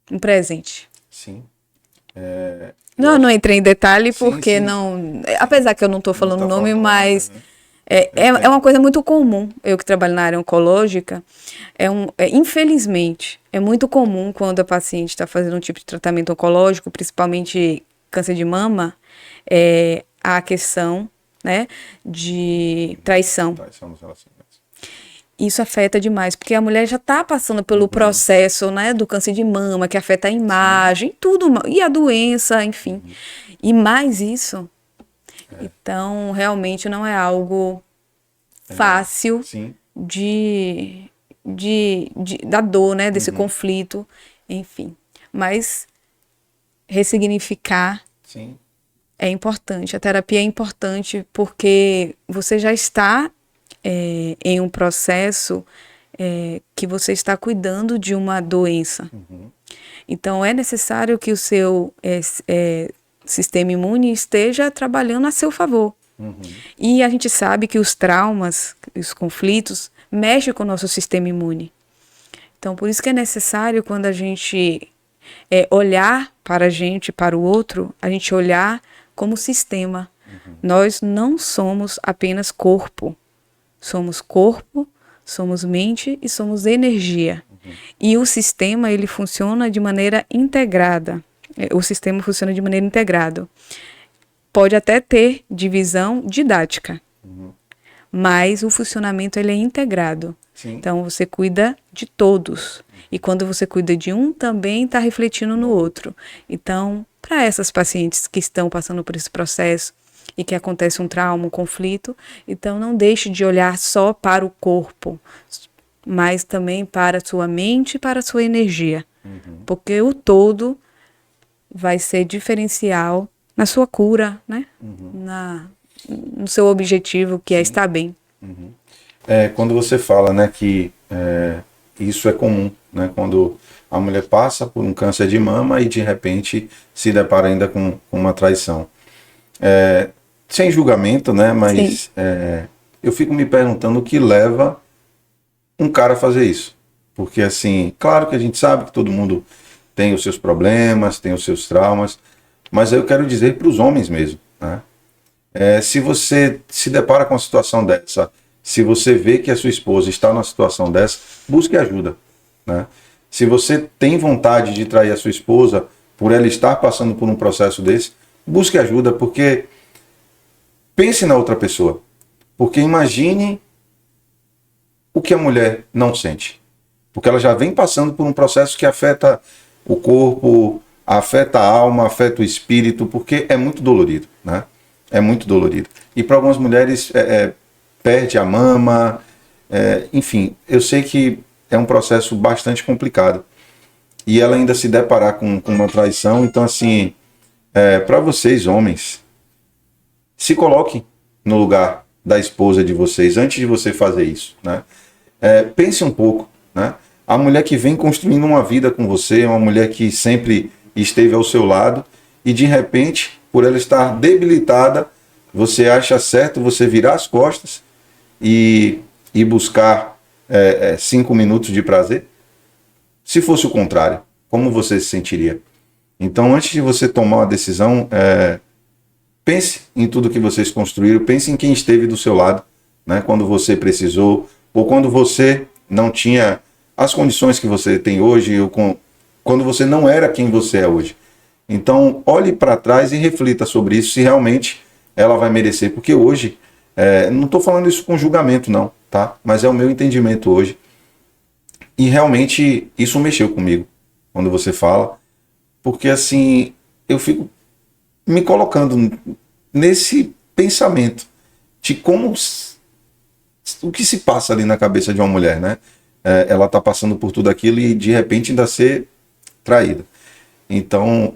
um presente. Sim. Não entrei em detalhe Sim, porque sim. não, apesar que eu não estou Não falando o está nome, falando nada, mas né? é uma coisa muito comum. Eu que trabalho na área oncológica, infelizmente, é muito comum quando a paciente está fazendo um tipo de tratamento oncológico, principalmente câncer de mama, a questão, né, de traição. Traição nos relacionamentos. Isso afeta demais, porque a mulher já está passando pelo processo, né, do câncer de mama, que afeta a imagem, tudo, e a doença, enfim. E mais isso. Então, realmente não é algo fácil Sim. da dor, né, desse conflito, enfim. Mas ressignificar Sim. é importante. A terapia é importante porque você já está em um processo que você está cuidando de uma doença. Então, é necessário que o seu sistema imune esteja trabalhando a seu favor. E a gente sabe que os traumas, os conflitos, mexem com o nosso sistema imune. Então, por isso que é necessário, quando a gente olhar para a gente, para o outro, a gente olhar como sistema. Nós não somos apenas corpo. Somos corpo, somos mente e somos energia. E o sistema, ele funciona de maneira integrada. O sistema funciona de maneira integrada. Pode até ter divisão didática, mas o funcionamento ele é integrado. Sim. Então, você cuida de todos. E quando você cuida de um, também está refletindo no outro. Então, para essas pacientes que estão passando por esse processo e que acontece um trauma, um conflito, então não deixe de olhar só para o corpo, mas também para a sua mente e para a sua energia. Porque o todo vai ser diferencial na sua cura, né? No seu objetivo, que é estar bem. Quando você fala, né, que isso é comum, né, quando a mulher passa por um câncer de mama e de repente se depara ainda com uma traição. Sem julgamento, né, mas eu fico me perguntando o que leva um cara a fazer isso. Porque, assim, claro que a gente sabe que todo mundo tem os seus problemas, tem os seus traumas, mas eu quero dizer para os homens mesmo, né? Se você se depara com uma situação dessa, se você vê que a sua esposa está numa situação dessa, busque ajuda, né? Se você tem vontade de trair a sua esposa por ela estar passando por um processo desse, busque ajuda, porque pense na outra pessoa. Porque imagine o que a mulher não sente. Porque ela já vem passando por um processo que afeta o corpo, afeta a alma, afeta o espírito, porque é muito dolorido, né? É muito dolorido. E para algumas mulheres perde a mama, enfim, eu sei que é um processo bastante complicado. E ela ainda se deparar com uma traição, então assim, para vocês homens, se coloquem no lugar da esposa de vocês antes de você fazer isso, né? Pense um pouco, né? A mulher que vem construindo uma vida com você, uma mulher que sempre esteve ao seu lado e de repente, por ela estar debilitada, você acha certo você virar as costas e buscar 5 minutos de prazer? Se fosse o contrário, como você se sentiria? Então, antes de você tomar uma decisão, pense em tudo que vocês construíram, pense em quem esteve do seu lado, né, quando você precisou, ou quando você não tinha as condições que você tem hoje, ou quando você não era quem você é hoje. Então, olhe para trás e reflita sobre isso, se realmente ela vai merecer. Porque hoje, não estou falando isso com julgamento não, tá? Mas é o meu entendimento hoje. E realmente isso mexeu comigo, quando você fala. Porque assim, eu fico me colocando nesse pensamento de como o que se passa ali na cabeça de uma mulher, né? Ela está passando por tudo aquilo e de repente ainda ser traída. Então,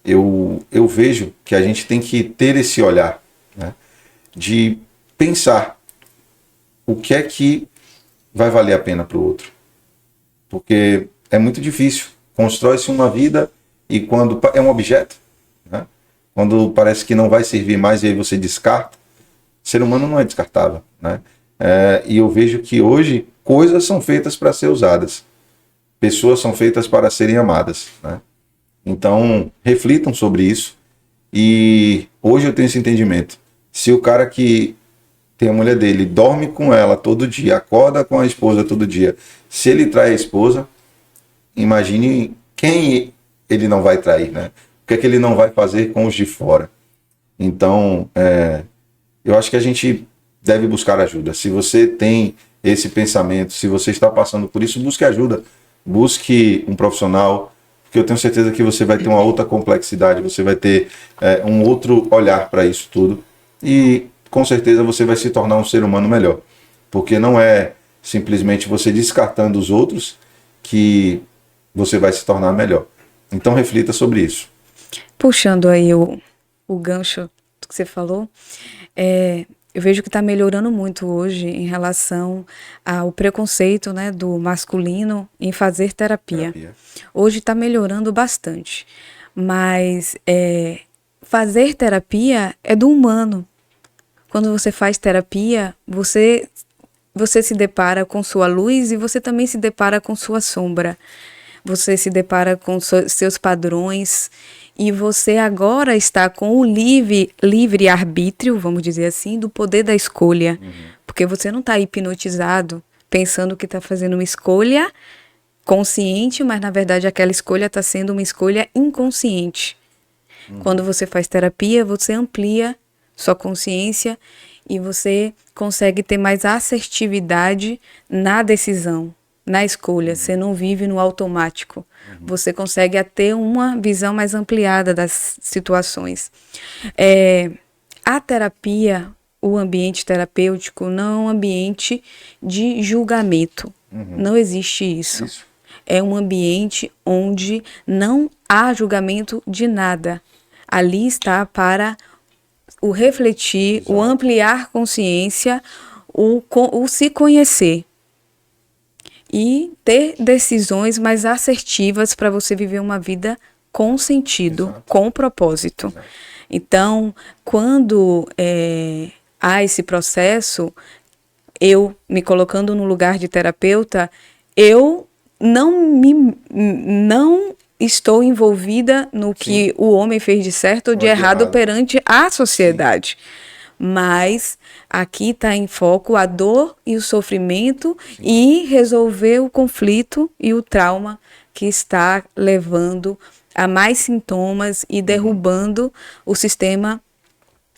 eu vejo que a gente tem que ter esse olhar, né, de pensar o que é que vai valer a pena para o outro. Porque é muito difícil. Constrói-se uma vida e quando é um objeto, né, quando parece que não vai servir mais e aí você descarta, o ser humano não é descartável, né? E eu vejo que hoje coisas são feitas para ser usadas. Pessoas são feitas para serem amadas, né? Então, reflitam sobre isso. E hoje eu tenho esse entendimento. Se o cara que tem a mulher dele, dorme com ela todo dia, acorda com a esposa todo dia, se ele trai a esposa, imagine quem ele não vai trair, né? O que é que ele não vai fazer com os de fora? Então, eu acho que a gente deve buscar ajuda. Se você tem esse pensamento, se você está passando por isso, busque ajuda. Busque um profissional, porque eu tenho certeza que você vai ter uma outra complexidade, você vai ter um outro olhar para isso tudo. E com certeza você vai se tornar um ser humano melhor. Porque não é simplesmente você descartando os outros que você vai se tornar melhor. Então reflita sobre isso. Puxando aí o gancho do que você falou, eu vejo que está melhorando muito hoje em relação ao preconceito, né, do masculino em fazer terapia. Hoje está melhorando bastante, mas fazer terapia é do humano. Quando você faz terapia, você se depara com sua luz e você também se depara com sua sombra. Você se depara com seus padrões e você agora está com o livre arbítrio, vamos dizer assim, do poder da escolha. Porque você não está hipnotizado pensando que está fazendo uma escolha consciente, mas na verdade aquela escolha está sendo uma escolha inconsciente. Quando você faz terapia, você amplia sua consciência e você consegue ter mais assertividade na decisão, na escolha. Você não vive no automático. Você consegue ter uma visão mais ampliada das situações. A terapia, o ambiente terapêutico, não é um ambiente de julgamento. Não existe isso. É um ambiente onde não há julgamento de nada. Ali está para o refletir, o ampliar consciência, o se conhecer. E ter decisões mais assertivas para você viver uma vida com sentido, com propósito. Então, quando há esse processo, eu me colocando no lugar de terapeuta, eu não estou envolvida no que o homem fez de certo ou de errado perante a sociedade. Mas aqui está em foco a dor e o sofrimento e resolver o conflito e o trauma que está levando a mais sintomas e derrubando o sistema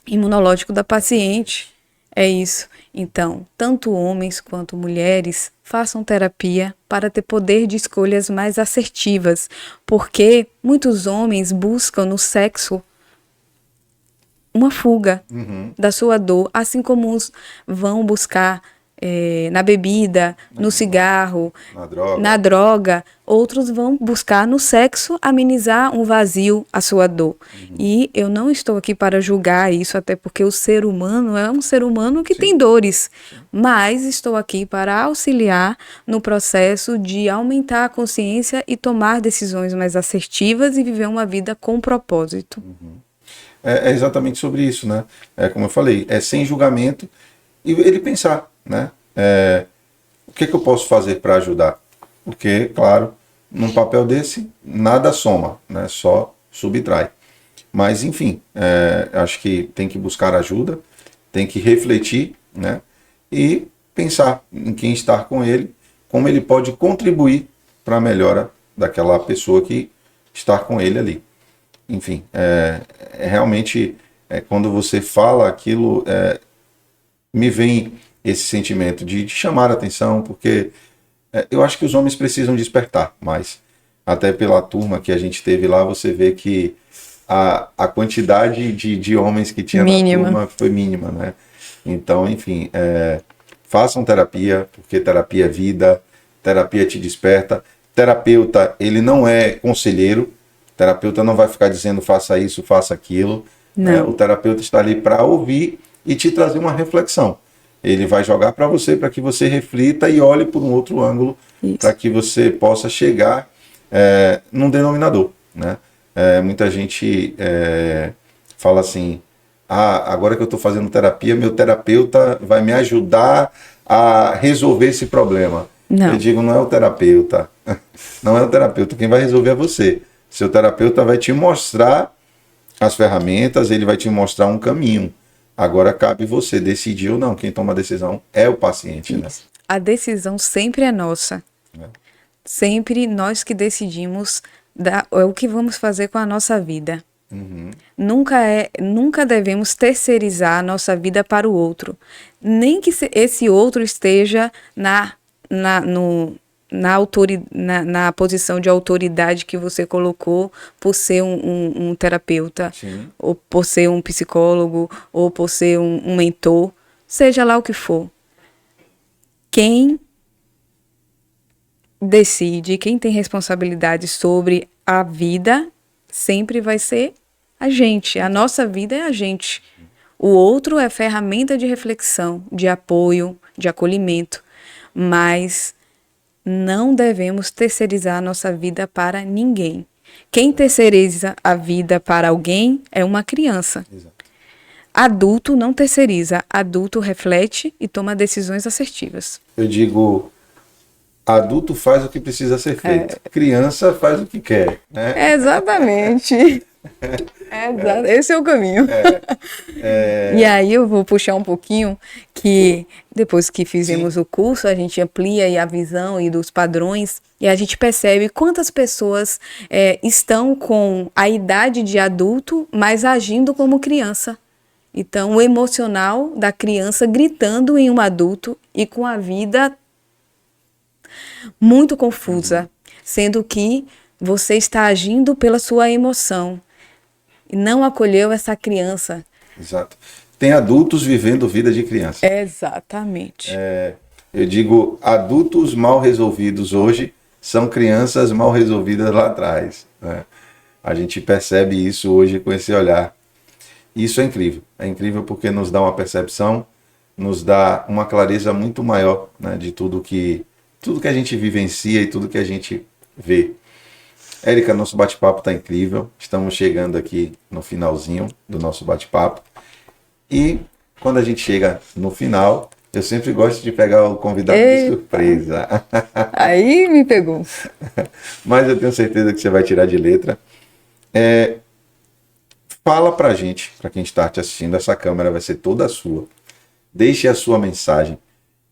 imunológico da paciente. É isso. Então, tanto homens quanto mulheres façam terapia para ter poder de escolhas mais assertivas, porque muitos homens buscam no sexo uma fuga da sua dor, assim como uns vão buscar na bebida, no cigarro, na droga, outros vão buscar no sexo amenizar um vazio, a sua dor. E eu não estou aqui para julgar isso, até porque o ser humano é um ser humano que tem dores, mas estou aqui para auxiliar no processo de aumentar a consciência e tomar decisões mais assertivas e viver uma vida com propósito. É exatamente sobre isso, né? Como eu falei, é sem julgamento e ele pensar, né? O que eu posso fazer para ajudar? Porque, claro, num papel desse, nada soma, né? Só subtrai. Mas, enfim, acho que tem que buscar ajuda, tem que refletir, né? E pensar em quem está com ele, como ele pode contribuir para a melhora daquela pessoa que está com ele ali. Enfim, realmente, quando você fala aquilo, me vem esse sentimento de chamar a atenção, porque eu acho que os homens precisam despertar mais. Até pela turma que a gente teve lá, você vê que a quantidade de homens que tinha mínima. Na turma foi mínima, né? Então, enfim, façam terapia, porque terapia é vida, terapia te desperta. Terapeuta, ele não é conselheiro. O terapeuta não vai ficar dizendo faça isso, faça aquilo. O terapeuta está ali para ouvir e te trazer uma reflexão. Ele vai jogar para você para que você reflita e olhe por um outro ângulo, para que você possa chegar num denominador, né? Muita gente fala assim, agora que eu estou fazendo terapia, meu terapeuta vai me ajudar a resolver esse problema. Eu digo, não é o terapeuta. Não é o terapeuta, quem vai resolver é você. Seu terapeuta vai te mostrar as ferramentas, ele vai te mostrar um caminho. Agora cabe você decidir ou não. Quem toma a decisão é o paciente, né? A decisão sempre é nossa. Sempre nós que decidimos o que vamos fazer com a nossa vida. Nunca devemos terceirizar a nossa vida para o outro. Nem que esse outro esteja na posição de autoridade que você colocou por ser um terapeuta, ou por ser um psicólogo, ou por ser um mentor, seja lá o que for. Quem decide, quem tem responsabilidade sobre a vida, sempre vai ser a gente. A nossa vida é a gente. O outro é ferramenta de reflexão, de apoio, de acolhimento, mas não devemos terceirizar a nossa vida para ninguém. Quem terceiriza a vida para alguém é uma criança. Adulto não terceiriza. Adulto reflete e toma decisões assertivas. Eu digo, adulto faz o que precisa ser feito. Criança faz o que quer, né? Exatamente. Esse é o caminho. E aí eu vou puxar um pouquinho que depois que fizemos o curso, a gente amplia aí a visão e dos padrões e a gente percebe quantas pessoas estão com a idade de adulto, mas agindo como criança. Então, o emocional da criança gritando em um adulto e com a vida muito confusa, sendo que você está agindo pela sua emoção. E não acolheu essa criança. Exato. Tem adultos vivendo vida de criança. Exatamente. Eu digo, adultos mal resolvidos hoje são crianças mal resolvidas lá atrás, né? A gente percebe isso hoje com esse olhar. Isso é incrível. É incrível porque nos dá uma percepção, nos dá uma clareza muito maior, né, de tudo que a gente vivencia e tudo que a gente vê. Érica, nosso bate-papo está incrível. Estamos chegando aqui no finalzinho do nosso bate-papo. E quando a gente chega no final, eu sempre gosto de pegar o convidado de surpresa. Aí me pegou. Mas eu tenho certeza que você vai tirar de letra. Fala pra gente, pra quem está te assistindo, essa câmera vai ser toda sua. Deixe a sua mensagem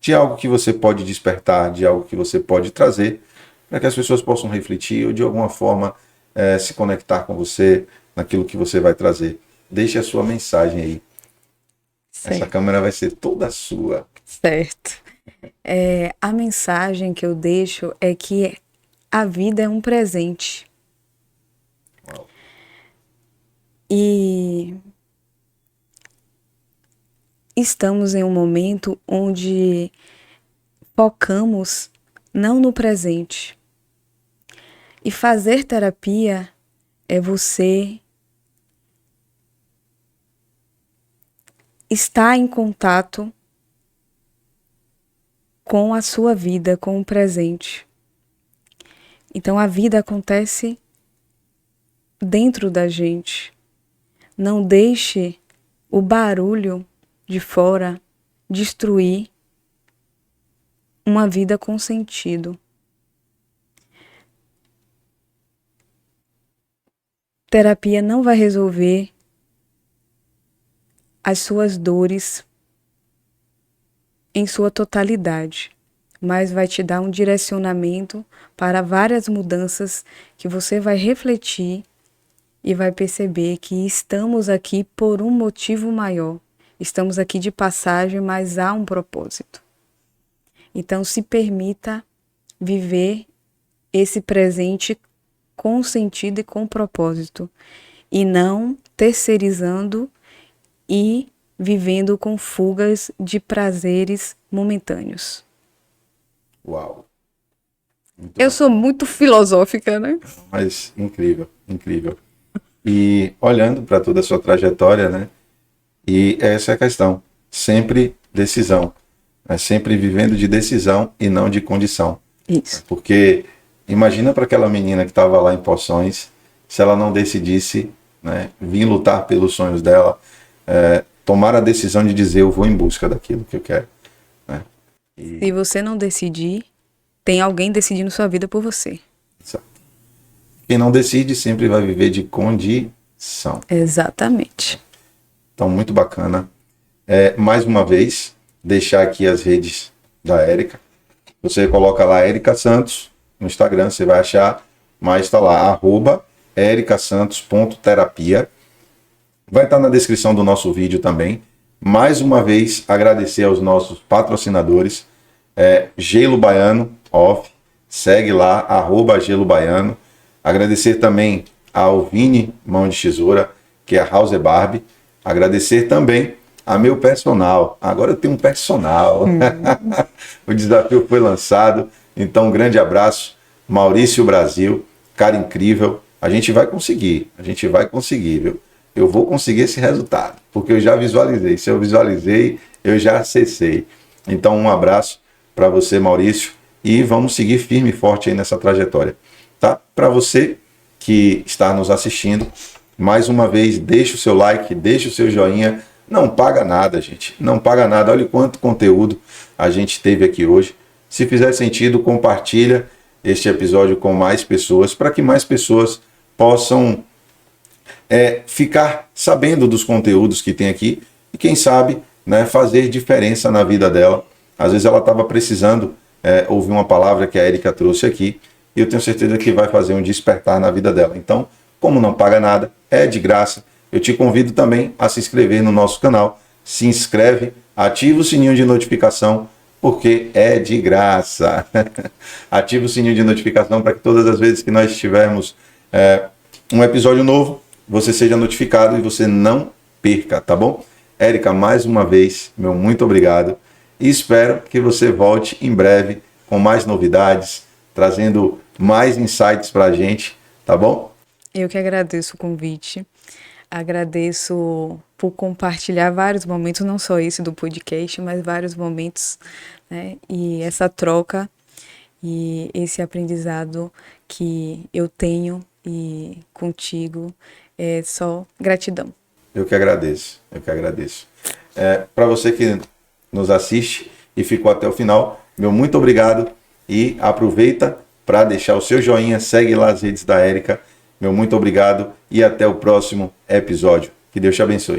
de algo que você pode despertar, de algo que você pode trazer, para que as pessoas possam refletir ou de alguma forma se conectar com você naquilo que você vai trazer. Deixe a sua mensagem aí. Certo. Essa câmera vai ser toda sua. Certo. A mensagem que eu deixo é que a vida é um presente. Uau. E estamos em um momento onde focamos não no presente. E fazer terapia é você estar em contato com a sua vida, com o presente. Então a vida acontece dentro da gente. Não deixe o barulho de fora destruir uma vida com sentido. Terapia não vai resolver as suas dores em sua totalidade, mas vai te dar um direcionamento para várias mudanças que você vai refletir e vai perceber que estamos aqui por um motivo maior. Estamos aqui de passagem, mas há um propósito. Então, se permita viver esse presente com sentido e com propósito, e não terceirizando e vivendo com fugas de prazeres momentâneos. Uau! Eu sou muito filosófica, né? Mas incrível, incrível. E olhando para toda a sua trajetória, né? E essa é a questão. Sempre decisão. Sempre vivendo de decisão e não de condição. Isso. Porque imagina para aquela menina que estava lá em Poções, se ela não decidisse, né, vir lutar pelos sonhos dela, tomar a decisão de dizer eu vou em busca daquilo que eu quero. Né? Se você não decidir, tem alguém decidindo sua vida por você. Exato. Quem não decide sempre vai viver de condição. Exatamente. Então, muito bacana. Mais uma vez, deixar aqui as redes da Érica. Você coloca lá Érica Santos no Instagram, você vai achar, mas está lá, @ericasantos.terapia. Vai estar na descrição do nosso vídeo também. Mais uma vez, agradecer aos nossos patrocinadores. Gelo Baiano Off, segue lá, @Gelo Baiano. Agradecer também ao Vini Mão de Tesoura, que é a House Barbie. Agradecer também a meu personal. Agora eu tenho um personal. O desafio foi lançado. Então, um grande abraço. Maurício Brasil, cara incrível. A gente vai conseguir, viu? Eu vou conseguir esse resultado, porque eu já visualizei. Se eu visualizei, eu já acessei. Então, um abraço para você, Maurício, e vamos seguir firme e forte aí nessa trajetória. Tá? Para você que está nos assistindo, mais uma vez, deixa o seu like, deixa o seu joinha. Não paga nada, gente. Não paga nada. Olha quanto conteúdo a gente teve aqui hoje. Se fizer sentido, compartilha este episódio com mais pessoas, para que mais pessoas possam ficar sabendo dos conteúdos que tem aqui e, quem sabe, né, fazer diferença na vida dela. Às vezes ela estava precisando ouvir uma palavra que a Érica trouxe aqui, e eu tenho certeza que vai fazer um despertar na vida dela. Então, como não paga nada, é de graça, eu te convido também a se inscrever no nosso canal. Se inscreve, ativa o sininho de notificação, porque é de graça. Ativa o sininho de notificação para que todas as vezes que nós tivermos um episódio novo, você seja notificado e você não perca, tá bom? Érica, mais uma vez, meu muito obrigado. E espero que você volte em breve com mais novidades, trazendo mais insights para a gente, tá bom? Eu que agradeço o convite, agradeço por compartilhar vários momentos, não só esse do podcast, mas vários momentos, né? E essa troca e esse aprendizado que eu tenho e contigo é só gratidão. Eu que agradeço, eu que agradeço. Para você que nos assiste e ficou até o final, meu muito obrigado e aproveita para deixar o seu joinha, segue lá as redes da Érica. Meu muito obrigado e até o próximo episódio. Que Deus te abençoe.